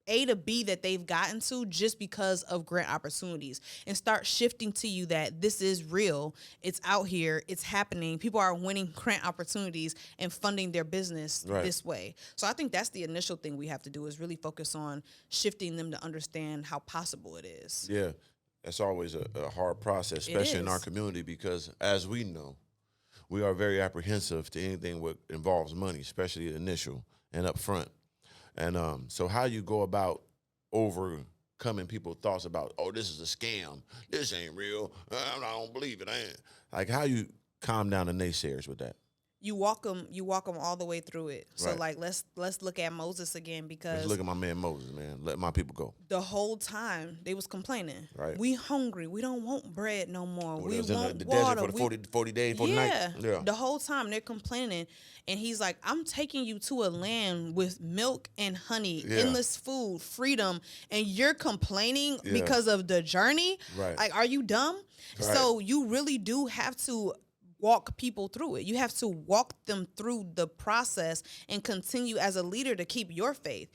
A to B that they've gotten to just because of grant opportunities, and start shifting to you that this is real. It's out here. It's happening. People are winning grant opportunities and funding their business this way. So I think that's the initial thing we have to do, is really focus on shifting them to understand how possible it is. Yeah, that's always a hard process, especially in our community, because as we know, we are very apprehensive to anything that involves money, especially initial and upfront. And so how you go about overcoming people's thoughts about, oh, this is a scam, this ain't real, I don't believe it, I ain't. Like, how you calm down the naysayers with that? You walk them all the way through it. So like, let's look at Moses again, because let's look at my man Moses, man. Let my people go. The whole time they was complaining. Right. We hungry. We don't want bread no more. Well, we was want in the water. desert for the 40 days, 40 nights. Yeah. The whole time they're complaining, and he's like, "I'm taking you to a land with milk and honey, endless food, freedom, and you're complaining because of the journey. Right. Like, are you dumb?" Right. So you really do have to walk people through it. You have to walk them through the process and continue as a leader to keep your faith.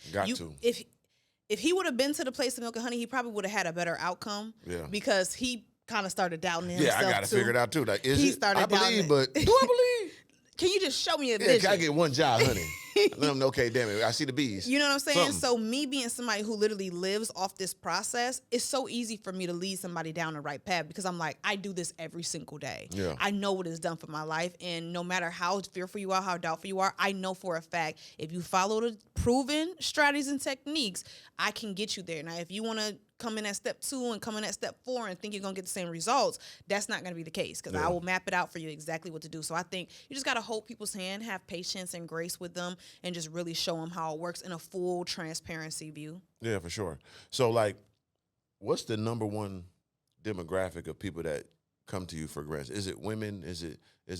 If he would have been to the place of milk and honey, he probably would have had a better outcome. Yeah. Because he kind of started doubting himself. Yeah, I got to figure it out too. Like, I believe, but do I believe? Can you just show me a vision? Can I get one job, honey? Let them know, okay, damn it, I see the bees. You know what I'm saying? So me being somebody who literally lives off this process, it's so easy for me to lead somebody down the right path, because I'm like, I do this every single day. Yeah. I know what it's done for my life, and no matter how fearful you are, how doubtful you are, I know for a fact, if you follow the proven strategies and techniques, I can get you there. Now, if you want to come in at step 2 and come in at step 4 and think you're going to get the same results, that's not going to be the case, because I will map it out for you exactly what to do. So I think you just got to hold people's hand, have patience and grace with them, and just really show them how it works in a full transparency view. Yeah, for sure. So, like, what's the number one demographic of people that come to you for grants? Is it women? Is it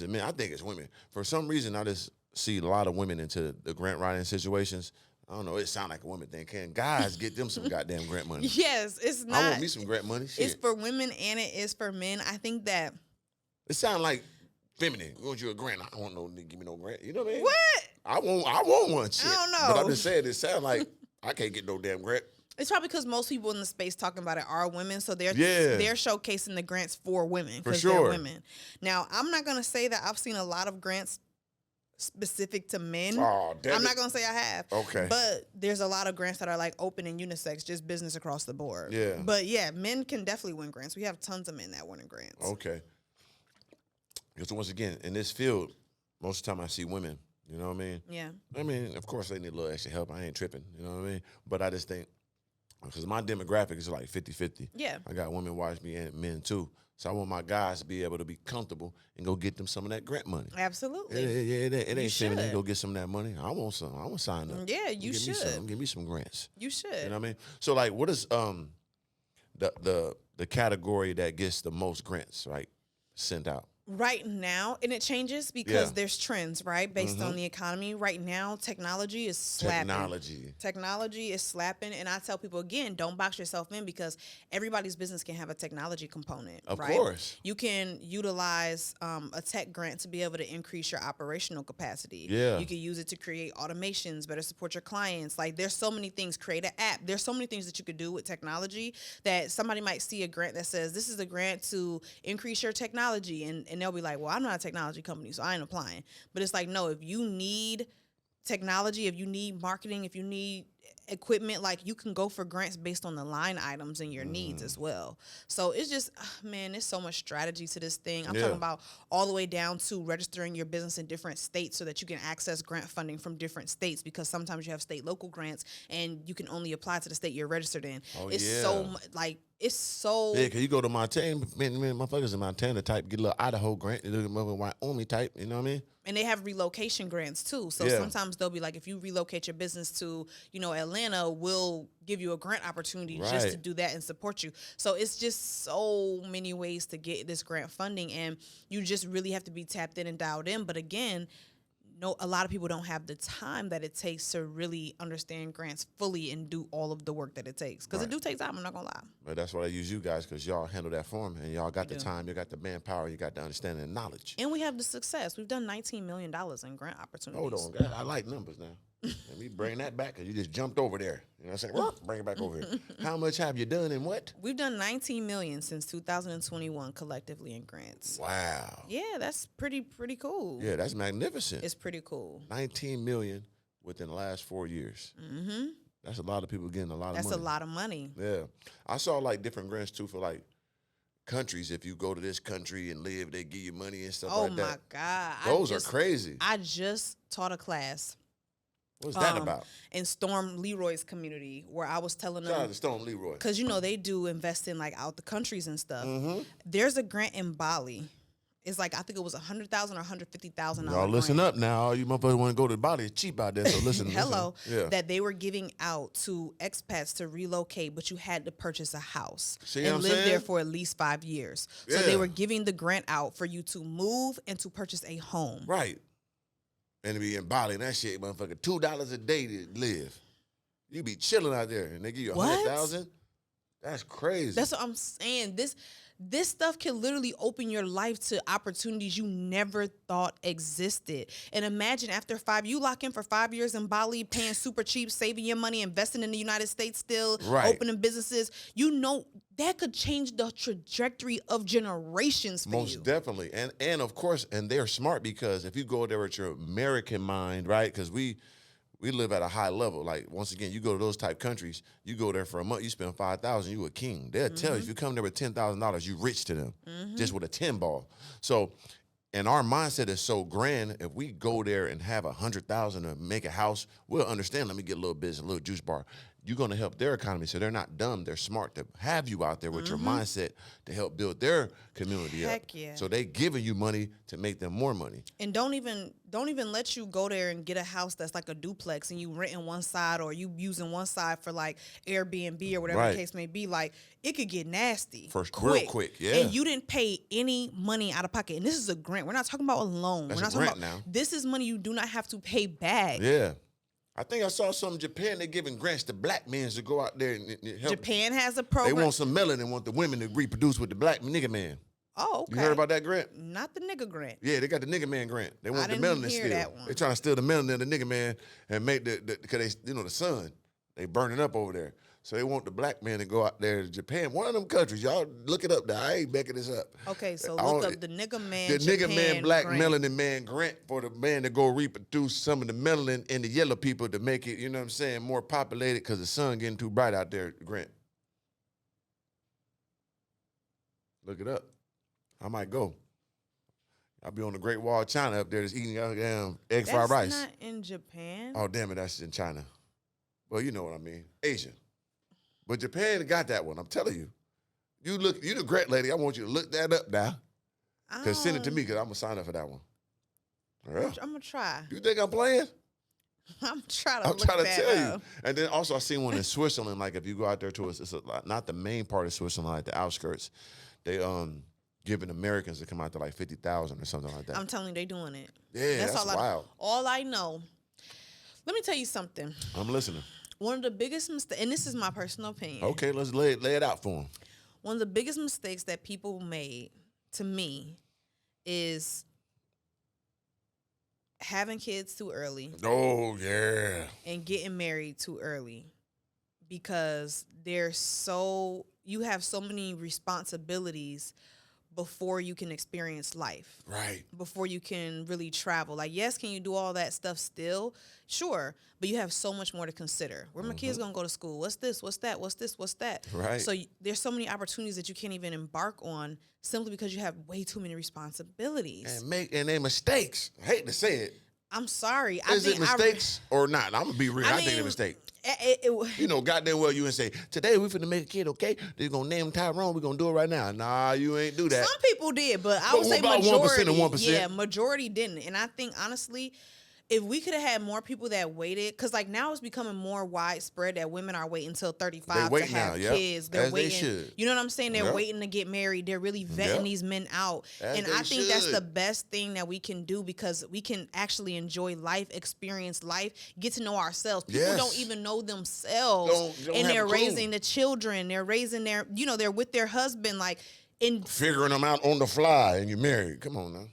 men? I think it's women. For some reason, I just see a lot of women into the grant writing situations. I don't know. It sounds like a woman thing. Can guys get them some goddamn grant money? Yes, it's not. I want me some grant money. Shit. It's for women and it is for men. I think that it sounds like feminine. I want you a grant. I don't want no nigga give me no grant. You know what I mean? What? I want one. Shit. I don't know. But I'm just saying, it sounds like I can't get no damn grant. It's probably because most people in the space talking about it are women, so they're showcasing the grants for women because they're women. Now, I'm not gonna say that I've seen a lot of grants specific to men. Oh, damn. I'm not gonna say I have. Okay. But there's a lot of grants that are like open and unisex, just business across the board. Yeah. But yeah, men can definitely win grants. We have tons of men that win grants. Okay. Because once again, in this field, most of the time I see women. You know what I mean? Yeah. I mean, of course they need a little extra help. I ain't tripping. You know what I mean? But I just think, because my demographic is like 50-50. Yeah. I got women watch me and men too. So I want my guys to be able to be comfortable and go get them some of that grant money. Absolutely. It ain't saying they go get some of that money. I want some. I want to sign up. Yeah, you should. Give me some grants. You should. You know what I mean? So like, what is the category that gets the most grants, right, sent out? Right now, and it changes because there's trends, right, based on the economy. Right now, technology is slapping. Technology is slapping, and I tell people, again, don't box yourself in, because everybody's business can have a technology component, Of right? course. You can utilize a tech grant to be able to increase your operational capacity. Yeah. You can use it to create automations, better support your clients. Like, there's so many things. Create an app. There's so many things that you could do with technology that somebody might see a grant that says, this is a grant to increase your technology, and they'll be like, well, I'm not a technology company, so I ain't applying. But it's like, no, if you need technology, if you need marketing, if you need equipment, like, you can go for grants based on the line items and your needs as well. So it's just, man, there's so much strategy to this thing. I'm talking about all the way down to registering your business in different states so that you can access grant funding from different states, because sometimes you have state local grants and you can only apply to the state you're registered in. It's so Yeah, because you go to Montana, man, motherfuckers in Montana type, get a little Idaho grant, a little Wyoming type, you know what I mean? And they have relocation grants too. So sometimes they'll be like, if you relocate your business to, Atlanta will give you a grant opportunity just Right. to do that and support you. So it's just so many ways to get this grant funding, and you just really have to be tapped in and dialed in. But again, a lot of people don't have the time that it takes to really understand grants fully and do all of the work that it takes. Because it do take time, I'm not going to lie. But that's why I use you guys, because y'all handle that for me, and y'all got the time, you got the manpower, you got the understanding and knowledge. And we have the success. We've done $19 million in grant opportunities. Hold on, God, I like numbers now. Let me bring that back, because you just jumped over there. You know what I'm saying? Bring it back over here. How much have you done and what? We've done $19 million since 2021 collectively in grants. Wow. Yeah, that's pretty cool. Yeah, that's magnificent. It's pretty cool. 19 million within the last 4 years. Mm-hmm. That's a lot of people getting a lot of money. That's a lot of money. Yeah. I saw like different grants too for like countries. If you go to this country and live, they give you money and stuff like that. Oh my God. Those are crazy. I just taught a class. What's that about? In Storm Leroy's community, where I was telling Shout out them, to Stone Leroy. because they do invest in like out the countries and stuff. Mm-hmm. There's a grant in Bali. It's like, I think it was $100,000 or $150,000. Y'all listen up now. All you motherfuckers want to go to Bali. It's cheap out there, so listen. Hello. Listen. Yeah. That they were giving out to expats to relocate, but you had to purchase a house See and what I'm live there saying? for at least 5 years. So Yeah. they were giving the grant out for you to move and to purchase a home. Right. And to be in Bali, and that shit, motherfucker, $2 a day to live. You be chilling out there, and they give you What? $100,000. That's crazy. That's what I'm saying. This stuff can literally open your life to opportunities you never thought existed. And imagine after 5, you lock in for 5 years in Bali, paying super cheap, saving your money, investing in the United States still, Right. opening businesses. That could change the trajectory of generations for Most you. definitely. And of course, and they're smart, because if you go there with your American mind, right? Because we live at a high level. Like, once again, you go to those type countries, you go there for a month, you spend $5,000, you a king. They'll tell you, if you come there with $10,000, you rich to them, just with a 10 ball. So, and our mindset is so grand. If we go there and have $100,000 to make a house, we'll understand. Let me get a little business, a little juice bar. You're going to help their economy. So they're not dumb. They're smart to have you out there with your mindset to help build their community Heck up. yeah. So they giving you money to make them more money. And don't even let you go there and get a house that's like a duplex and you renting one side or you using one side for like Airbnb or whatever Right. the case may be. Like, it could get nasty. Real quick, yeah. And you didn't pay any money out of pocket. And this is a grant. We're not talking about a loan. That's We're not a talking grant about now. This is money you do not have to pay back. Yeah. I think I saw some in Japan. They're giving grants to black men to go out there and help. Japan has a They program. want some melanin, want the women to reproduce with the black nigga man. Oh, okay. You heard about that grant? Not the nigga grant. Yeah, they got the nigga man grant. They want the didn't melanin hear still. that one. They trying to steal the melanin of the nigga man and make because they, the sun, they burning up over there. So they want the black man to go out there to Japan. One of them countries. Y'all look it up there. I ain't backing this up. Okay, so I look don't- up the nigga man. The nigga Japan man, black grant. melanin man grant for the man to go reproduce some of the melanin in the yellow people to make it, you know what I'm saying, more populated because the sun getting too bright out there, grant. Look it up. I might go. I'll be on the Great Wall of China up there just eating egg fried rice. That's not in Japan. Oh, damn it, that's in China. Well, you know what I mean. Asia. But Japan got that one, I'm telling you. You the grant lady, I want you to look that up now. Because send it to me, because I'm going to sign up for that one. Yeah. I'm going to try. You think I'm playing? I'm trying to I'm look trying to that tell you. up. And then also I seen one in Switzerland. Like if you go out there to it's not the main part of Switzerland, like the outskirts. They giving Americans to come out to like 50,000 or something like that. I'm telling you, they doing it. Yeah, that's wild. All I know. Let me tell you something. I'm listening. One of the biggest mistakes, and this is my personal opinion. Okay, let's lay it out for them. One of the biggest mistakes that people made, to me, is having kids too early Oh, yeah. and getting married too early, because you have so many responsibilities before you can experience life. Right. Before you can really travel. Like, yes, can you do all that stuff still? Sure. But you have so much more to consider. Where my kids going to go to school? What's this? What's that? What's this? What's that? Right. So there's so many opportunities that you can't even embark on simply because you have way too many responsibilities. And they mistakes. I hate to say it. I'm sorry. Is it mistakes or not? I'm going to be real. I think they're a mistake. You know, goddamn well you and say, today we finna make a kid, okay? They're going to name Tyrone. We're going to do it right now. Nah, you ain't do that. Some people did, but I would say about majority. 1% and 1%. Yeah, majority didn't. And I think, honestly, if we could have had more people that waited, because like now it's becoming more widespread that women are waiting until 35 wait to have now, yep. kids. They're As they waiting. should. You know what I'm saying? They're Yep. waiting to get married. They're really vetting Yep. these men out. As And they I think that's should. the best thing that we can do, because we can actually enjoy life, experience life, get to know ourselves. People Yes. don't even know themselves. Don't And have they're a clue. raising the children. They're raising their, they're with their husband. Like, in Figuring them out on the fly, and you're married. Come on now.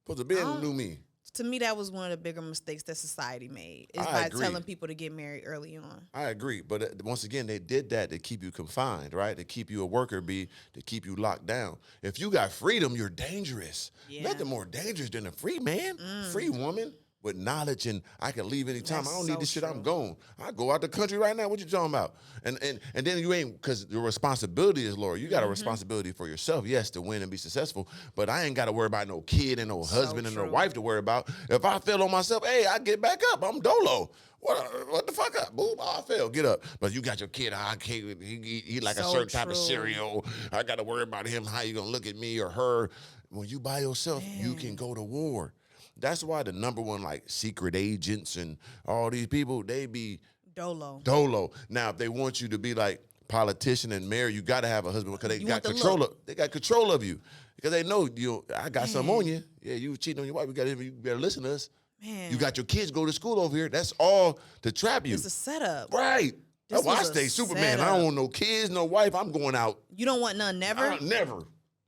Supposed to be a new me. to me, that was one of the bigger mistakes that society made, is I by agree. telling people to get married early on. I agree, but once again, they did that to keep you confined, right? To keep you a worker bee, to keep you locked down. If you got freedom, you're dangerous. Yeah. Nothing more dangerous than a free man, free woman with knowledge, and I can leave anytime. That's I don't need so this shit. true. I'm gone. I go out the country right now. What you talking about? And then you ain't, because the responsibility is, Laura. You got a responsibility for yourself, yes, to win and be successful. But I ain't got to worry about no kid and no husband and no true. wife to worry about. If I fail on myself, hey, I get back up. I'm dolo. What the fuck up? Boom, I fell. Get up. But you got your kid. I can't. He like a So certain type of true. cereal. I got to worry about him. How you gonna look at me or her? When you by yourself, you can go to war. That's why the number one, like, secret agents and all these people, they be dolo. Now, if they want you to be like politician and mayor, you got to have a husband, because they You got want the control. look. They got control of you, because they know you. I got something on you. Yeah, you cheating on your wife. You better listen to us. Man. You got your kids go to school over here. That's all to trap you. It's a setup. Right. This That's why I was a stay Superman. I setup. don't want no kids, no wife. I'm going out. You don't want none, never? Never.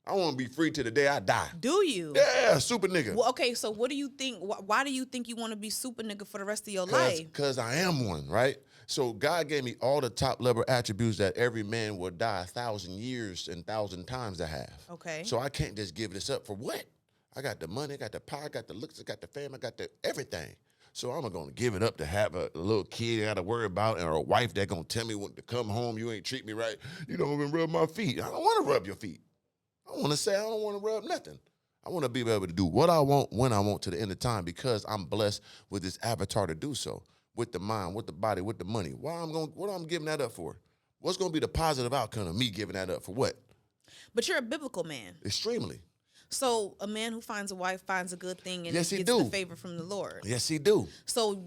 I want to be free till the day I die. Do you? Yeah, super nigga. Well, okay, so what do you think? Why do you think you want to be super nigga for the rest of your life? Because I am one, right? So God gave me all the top level attributes that every man would die 1,000 years and 1,000 times to have. Okay. So I can't just give this up for what? I got the money, I got the power, I got the looks, I got the fame, I got the everything. So I'm going to give it up to have a little kid I got to worry about, and a wife that going to tell me when to come home, you ain't treat me right. You don't even rub my feet. I don't want to rub your feet. I want to say I don't want to rub nothing. I want to be able to do what I want, when I want, to the end of time, because I'm blessed with this avatar to do so, with the mind, with the body, with the money. What I'm giving that up for? What's going to be the positive outcome of me giving that up for what? But you're a biblical man. Extremely. So a man who finds a wife finds a good thing and Yes, he gets do. the favor from the Lord. Yes, he do. So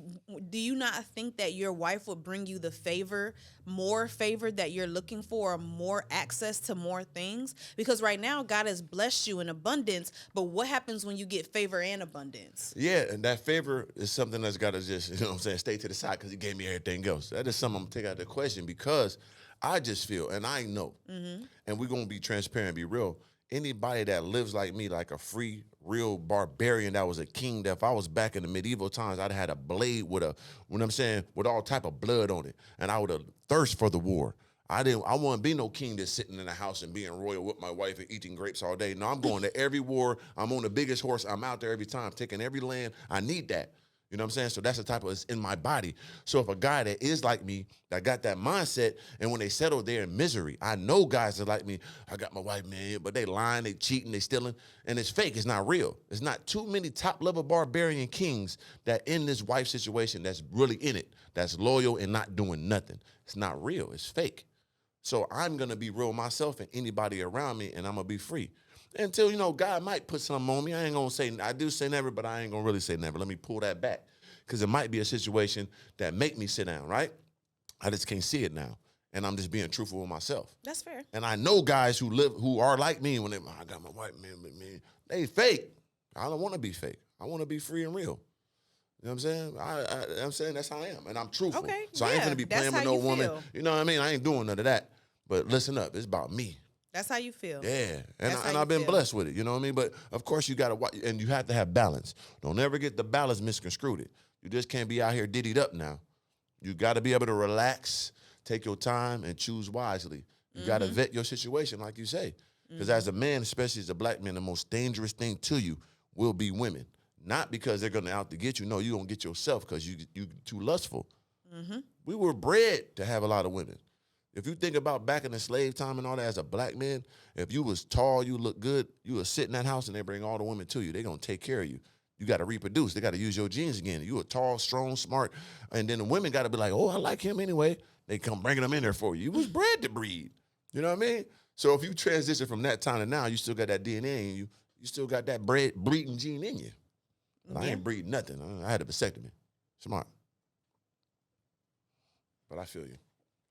do you not think that your wife would bring you the favor, more favor that you're looking for, or more access to more things? Because right now God has blessed you in abundance, but what happens when you get favor and abundance? Yeah, and that favor is something that's got to just, you know what I'm saying, stay to the side, because he gave me everything else. That is something I'm going to take out of the question, because I just feel, and I know, and we're going to be transparent, be real, anybody that lives like me, like a free, real barbarian that was a king, that if I was back in the medieval times, I'd had a blade with with all type of blood on it, and I would have thirst for the war. I wouldn't be no king that's sitting in the house and being royal with my wife and eating grapes all day. No, I'm going to every war. I'm on the biggest horse. I'm out there every time, taking every land. I need that. You know what I'm saying? So that's the type of, it's in my body. So if a guy that is like me, that got that mindset, and when they settle, they're in misery. I know guys that like me, I got my wife, man, but they lying, they cheating, they stealing, and it's fake. It's not real. It's not too many top-level barbarian kings that in this wife situation that's really in it, that's loyal and not doing nothing. It's not real. It's fake. So I'm going to be real myself and anybody around me, and I'm going to be free. Until, God might put something on me. I ain't going to say, I do say never, but I ain't going to really say never. Let me pull that back, because it might be a situation that make me sit down, right? I just can't see it now, and I'm just being truthful with myself. That's fair. And I know guys who are like me, when I got my wife, man, but man, they fake. I don't want to be fake. I want to be free and real. You know what I'm saying? I'm saying that's how I am, and I'm truthful. Okay, So I ain't yeah, gonna be that's playing with how no you woman. feel. You know what I mean? I ain't doing none of that. But listen up, it's about me. That's how you feel. Yeah, and That's how you I've been feel. blessed with it. You know what I mean? But of course you gotta watch, and you have to have balance. Don't ever get the balance misconstrued. You just can't be out here diddied up now. You got to be able to relax, take your time, and choose wisely. You got to vet your situation, like you say. Because as a man, especially as a black man, the most dangerous thing to you will be women. Not because they're going to out to get you. No, you don't get yourself because you too lustful. We were bred to have a lot of women. If you think about back in the slave time and all that, as a black man, if you was tall, you look good, you would sit in that house and they bring all the women to you. They're going to take care of you. You got to reproduce. They got to use your genes again. You a tall, strong, smart. And then the women got to be like, oh, I like him anyway. They come bringing them in there for you. You was bred to breed. You know what I mean? So if you transition from that time to now, you still got that DNA in you. You still got that breeding gene in you. But I ain't breed nothing. I had a vasectomy. Smart. But I feel you.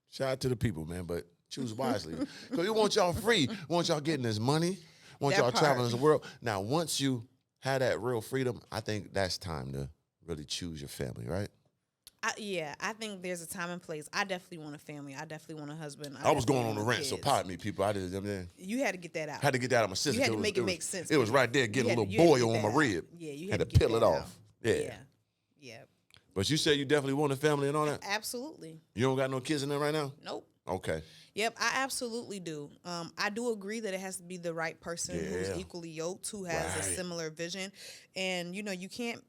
Shout out to the people, man, but choose wisely. Because we want y'all free. We want y'all getting this money. We want y'all traveling the world. Now, once you have that real freedom, I think that's time to really choose your family, right? I think there's a time and place. I definitely want a family. I definitely want a husband. I was going on the rant, so pardon me, people. I did. You had to get that out. Had to get that out of my system. You had to make it make sense. It was right there, getting a little boil on my rib. Yeah, you had to get peel it off. Yeah. But you said you definitely want a family and all that? Absolutely. You don't got no kids in there right now? Nope. Okay. Yep, I absolutely do. I do agree that it has to be the right person who's equally yoked, who has a similar vision. And, you can't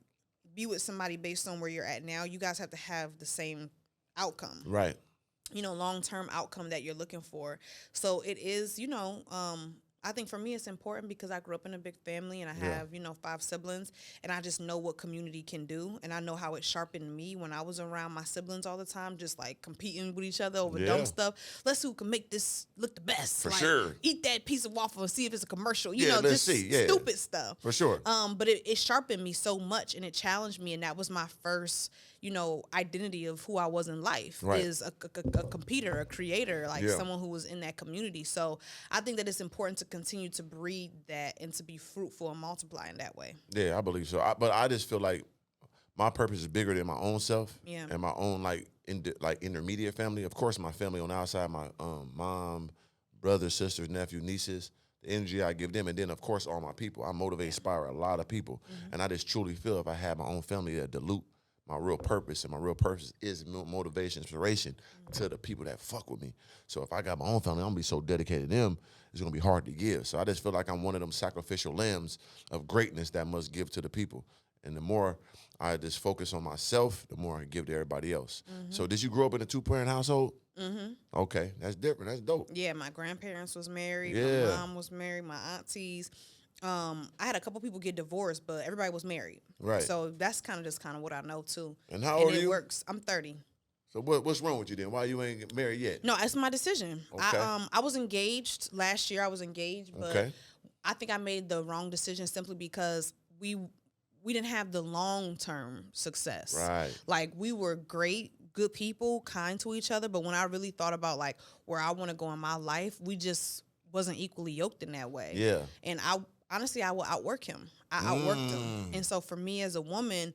be with somebody based on where you're at now. You guys have to have the same outcome. Right. Long-term outcome that you're looking for. So it is, I think for me it's important because I grew up in a big family and I have, 5 siblings, and I just know what community can do, and I know how it sharpened me when I was around my siblings all the time, just like competing with each other over dumb stuff. Let's see who can make this look the best. For sure. Eat that piece of waffle and see if it's a commercial. Let's just see. Stupid stuff. For sure. But it sharpened me so much, and it challenged me, and that was my first identity of who I was in life, is a competitor, a creator, like someone who was in that community. So I think that it's important to continue to breed that and to be fruitful and multiply in that way. Yeah, I believe so. But I just feel like my purpose is bigger than my own self and my own intermediate family. Of course, my family on the outside, my mom, brothers, sisters, nephews, nieces, the energy I give them, and then of course all my people. I motivate, inspire a lot of people, and I just truly feel if I had my own family that dilute my real purpose, and my real purpose is motivation, inspiration to the people that fuck with me. So if I got my own family, I'm gonna be so dedicated to them, it's gonna be hard to give. So I just feel like I'm one of them sacrificial lambs of greatness that must give to the people. And the more I just focus on myself, the more I give to everybody else. So did you grow up in a 2-parent household? Okay, that's different. That's dope. Yeah, my grandparents was married. My mom was married. My aunties. I had a couple people get divorced, but everybody was married. Right. So that's kind of what I know too. And how old are you? It works. I'm 30. So what's wrong with you then? Why you ain't married yet? No, it's my decision. Okay. I was engaged last year. I was engaged, but I think I made the wrong decision simply because we didn't have the long-term success. Right. Like, we were great, good people, kind to each other, but when I really thought about like where I want to go in my life, we just wasn't equally yoked in that way. Yeah. And honestly, I will outwork him. I outworked him. And so for me as a woman,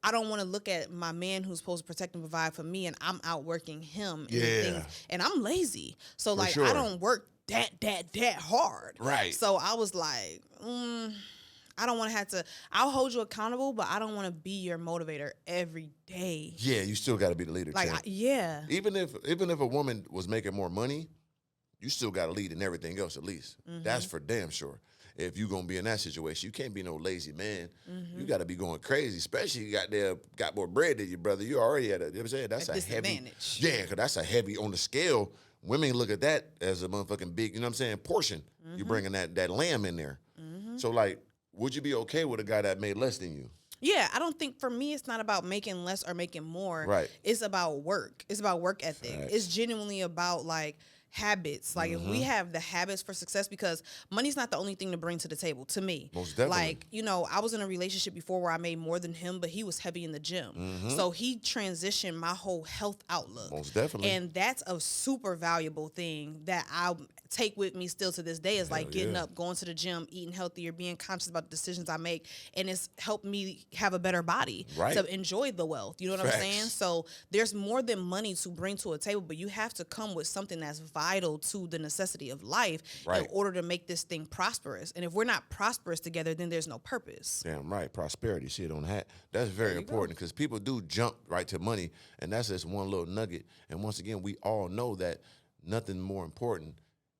I don't want to look at my man who's supposed to protect and provide for me and I'm outworking him. And I'm lazy. So like, I don't work that hard. Right. So I was like, I don't want to have to, I'll hold you accountable, but I don't want to be your motivator every day. Yeah, you still got to be the leader. Like, Even if a woman was making more money, you still got to lead in everything else at least. That's for damn sure. If you're going to be in that situation, you can't be no lazy man. You got to be going crazy, especially you got more bread than your brother. You already had that's a heavy. Yeah, because that's a heavy on the scale. Women look at that as a motherfucking big, portion. You bringing that lamb in there. So like, would you be okay with a guy that made less than you? Yeah, I don't think, for me, it's not about making less or making more. Right. It's about work. It's about work ethic. Right. It's genuinely about like habits. Like if we have the habits for success, because money's not the only thing to bring to the table to me. Most definitely. Like, I was in a relationship before where I made more than him, but he was heavy in the gym. So he transitioned my whole health outlook. Most definitely. And that's a super valuable thing that I take with me still to this day, is like getting up, going to the gym, eating healthier, being conscious about the decisions I make. And it's helped me have a better body to enjoy the wealth. You know what I'm saying? So there's more than money to bring to a table, but you have to come with something that's vital to the necessity of life in order to make this thing prosperous. And if we're not prosperous together, then there's no purpose. Damn right. Prosperity. See it on the hat. That's very important, because people do jump right to money, and that's just one little nugget. And once again, we all know that nothing more important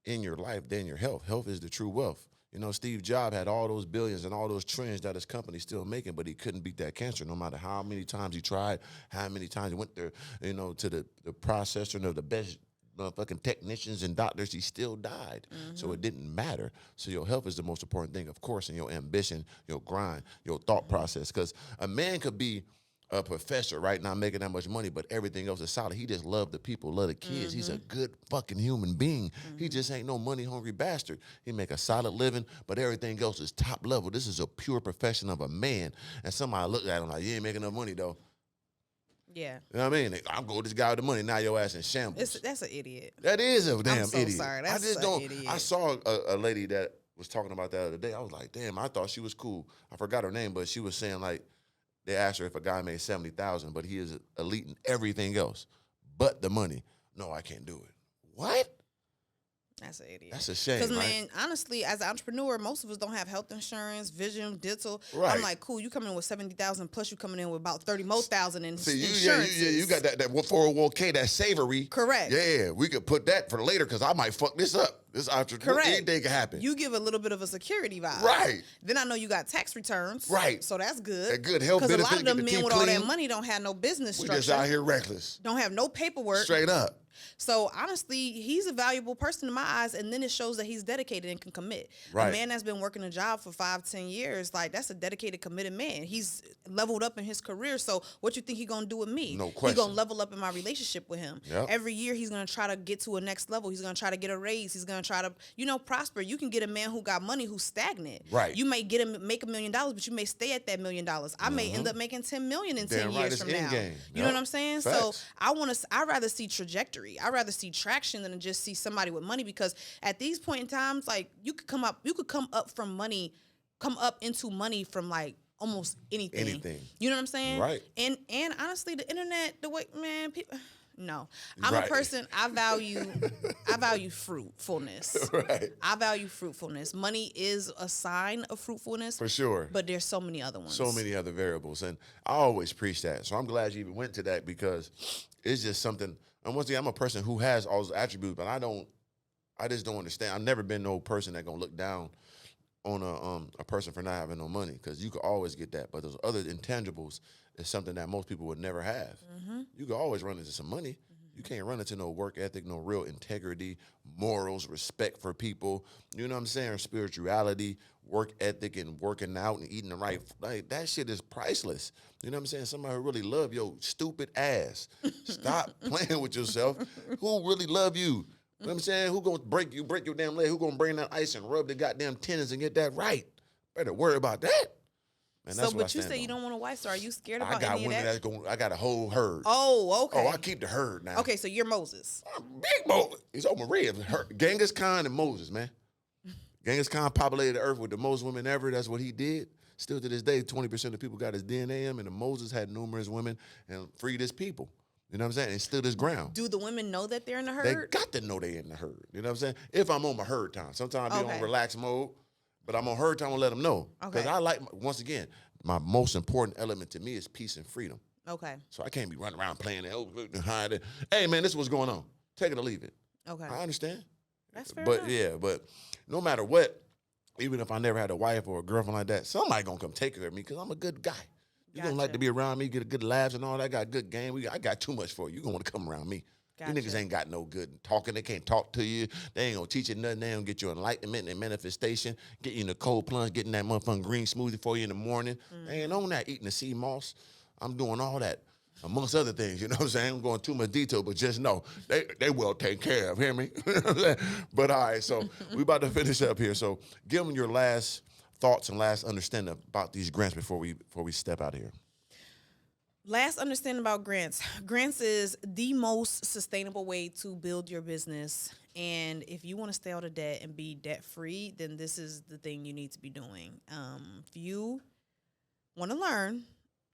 in your life than your health. Health is the true wealth. Steve Jobs had all those billions and all those trillions that his company's still making, but he couldn't beat that cancer no matter how many times he tried, how many times he went there, to the processor and the best motherfucking technicians and doctors, he still died. So it didn't matter. So your health is the most important thing, of course, and your ambition, your grind, your thought process. Because a man could be a professor right now making that much money, but everything else is solid. He just loved the people, love the kids. He's a good fucking human being. He just ain't no money hungry bastard. He make a solid living, but everything else is top level. This is a pure profession of a man. And somebody looked at him like, you ain't making enough money though. Yeah. You know what I mean? I'm going to this guy with the money. Now your ass in shambles. That's an idiot. That is a damn I'm so idiot. sorry. I That's just an don't. idiot. I saw a lady that was talking about that the other day. I was like, damn, I thought she was cool. I forgot her name, but she was saying like, they asked her if a guy made $70,000, but he is elite in everything else, but the money. No, I can't do it. What? That's an idiot. That's a shame, Because, right? man, honestly, as an entrepreneur, most of us don't have health insurance, vision, dental. Right. I'm like, cool, you coming in with 70,000 plus you coming in with about 30 more thousand in See, insurance. you got that 401k, that savory. Correct. Yeah, we could put that for later because I might fuck this up. This entrepreneur, Correct. anything can happen. You give a little bit of a security vibe. Right. Then I know you got tax returns. Right. So that's good. That good health Because a lot benefit, of get them the men teeth with all that clean. money don't have no business We structure. just out here reckless. Don't have no paperwork. Straight up. So honestly, he's a valuable person in my eyes, and then it shows that he's dedicated and can commit. Right. A man that's been working a job for 5-10 years, like that's a dedicated, committed man. He's leveled up in his career. So what you think he gonna do with me? No He question. gonna level up in my relationship with him. Yep. Every year he's gonna try to get to a next level. He's gonna try to get a raise. He's gonna try to, prosper. You can get a man who got money who's stagnant. Right. You may make $1 million, but you may stay at that $1 million. I may end up making 10 million in 10 Damn right, years it's from now. endgame. You know Yep. what I'm saying? Facts. So I rather see trajectory. I rather see traction than to just see somebody with money, because at these point in times, like you could come up into money from like almost anything. Anything. You know what I'm saying? Right. And honestly, the internet, the way, man, people. No, I'm Right. a person. I value fruitfulness. Right. I value fruitfulness. Money is a sign of fruitfulness, For sure. but there's so many other ones. So many other variables. And I always preach that. So I'm glad you even went to that because it's just something. And once again, I'm a person who has all those attributes, but I just don't understand. I've never been no person that gonna look down on a person for not having no money, because you could always get that. But those other intangibles is something that most people would never have. You could always run into some money. You can't run into no work ethic, no real integrity, morals, respect for people. You know what I'm saying? Spirituality, work ethic, and working out and eating the right. Like that shit is priceless. You know what I'm saying? Somebody who really love your stupid ass. Stop playing with yourself. Who really love you? You know what I'm saying? Who gonna break your damn leg? Who gonna bring that ice and rub the goddamn tendons and get that right? Better worry about that. Man, So, but you say you don't want a wife, so are you scared about I got any of women that? that's going. I got a whole herd. Oh, okay. Oh, I keep the herd now. Okay, so you're Moses. Big Moses. He's over Maria. Genghis Khan and Moses, man. Genghis Khan populated the earth with the most women ever. That's what he did. Still to this day, 20% of people got his DNA in him, and Moses had numerous women and freed his people. You know what I'm saying? And stood his ground. Do the women know that they're in the They herd? got to know they in the herd. You know what I'm saying? If I'm on my herd time. Sometimes I be Okay. on relaxed mode, but I'm on herd time, I'll let them know. Because Okay. I like, once again, my most important element to me is peace and freedom. Okay. So I can't be running around playing that. Hiding. Hey, man, this is what's going on. Take it or leave it. Okay. I understand. That's fair But enough. yeah, but no matter what, even if I never had a wife or a girlfriend like that, somebody gonna come take care of me because I'm a good guy. You gonna like Gotcha. to be around me, get a good laughs and all that. I got good game. I got too much for you. You gonna want to come around me. You niggas Gotcha. ain't got no good talking. They can't talk to you. They ain't gonna teach you nothing. They don't get you enlightenment and manifestation. Get you in the cold plunge, getting that motherfucking green smoothie for you in the morning. They ain't on that eating the sea moss. I'm doing all that. Amongst other things, you know what I'm saying? I'm going too much detail, but just know they will take care of, hear me? But all right, so we about to finish up here. So give them your last thoughts and last understanding about these grants before we step out of here. Last understanding about grants. Grants is the most sustainable way to build your business. And if you want to stay out of debt and be debt free, then this is the thing you need to be doing. If you want to learn,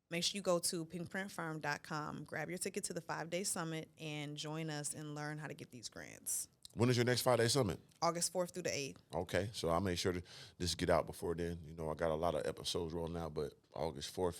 make sure you go to pinkprintfirm.com, grab your ticket to the 5-day summit, and join us and learn how to get these grants. When is your next 5-day summit? August 4th through the 8th. Okay, so I'll make sure to just get out before then. You know, I got a lot of episodes rolling out, but August 4th,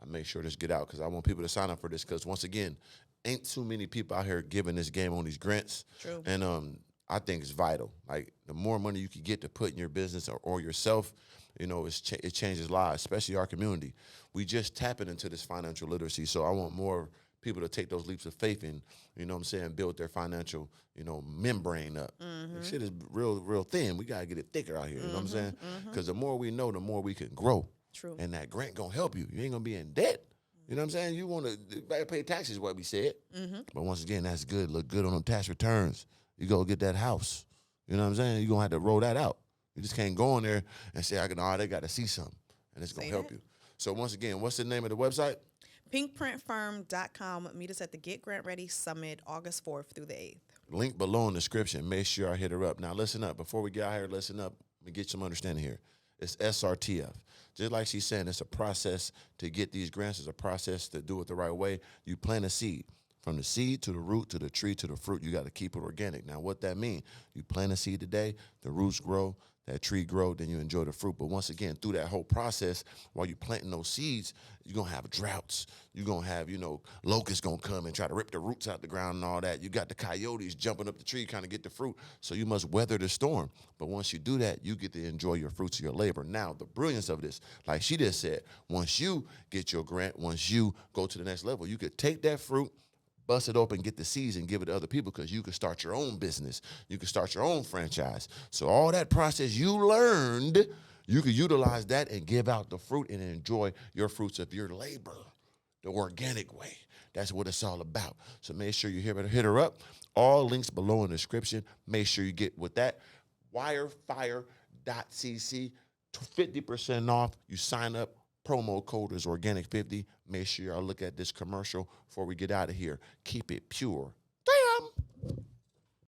I make sure to get out because I want people to sign up for this because, once again, ain't too many people out here giving this game on these grants. True. And I think it's vital. Like, the more money you can get to put in your business or yourself, you know, it changes lives, especially our community. We just tapping into this financial literacy, so I want more people to take those leaps of faith and, you know what I'm saying, build their financial, you know, membrane up. This shit is real thin. We got to get it thicker out here, you know what I'm saying? Because the more we know, the more we can grow. True. And that grant going to help you. You ain't going to be in debt. You You know what I'm saying? You want to pay taxes, what we said. But once again, that's good. Look good on them tax returns. You go get that house. You know what I'm saying? You're going to have to roll that out. You just can't go in there and say, they got to see something. And it's going to help you. So once again, what's the name of the website? pinkprintfirm.com. Meet us at the Get Grant Ready Summit, August 4th through the 8th. Link below in the description. Make sure I hit her up. Now, listen up. Before we get out here, listen up. Let me get some understanding here. It's S.R.T.F. Just like she's saying, it's a process to get these grants. It's a process to do it the right way. You plant a seed. From the seed to the root to the tree to the fruit, you got to keep it organic. Now, what that means, you plant a seed today, the roots grow, that tree grow, then you enjoy the fruit. But once again, through that whole process, while you're planting those seeds, you're going to have droughts. You're going to have, locusts going to come and try to rip the roots out the ground and all that. You got the coyotes jumping up the tree trying to get the fruit. So you must weather the storm. But once you do that, you get to enjoy your fruits of your labor. Now, the brilliance of this, like she just said, once you get your grant, once you go to the next level, you could take that fruit, bust it open, get the seeds, and give it to other people because you can start your own business. You can start your own franchise. So all that process you learned, you can utilize that and give out the fruit and enjoy your fruits of your labor the organic way. That's what it's all about. So make sure you hit her up. All links below in the description. Make sure you get with that. Wirefire.cc, 50% off. You sign up. Promo code is Organik50. Make sure y'all look at this commercial before we get out of here. Keep it pure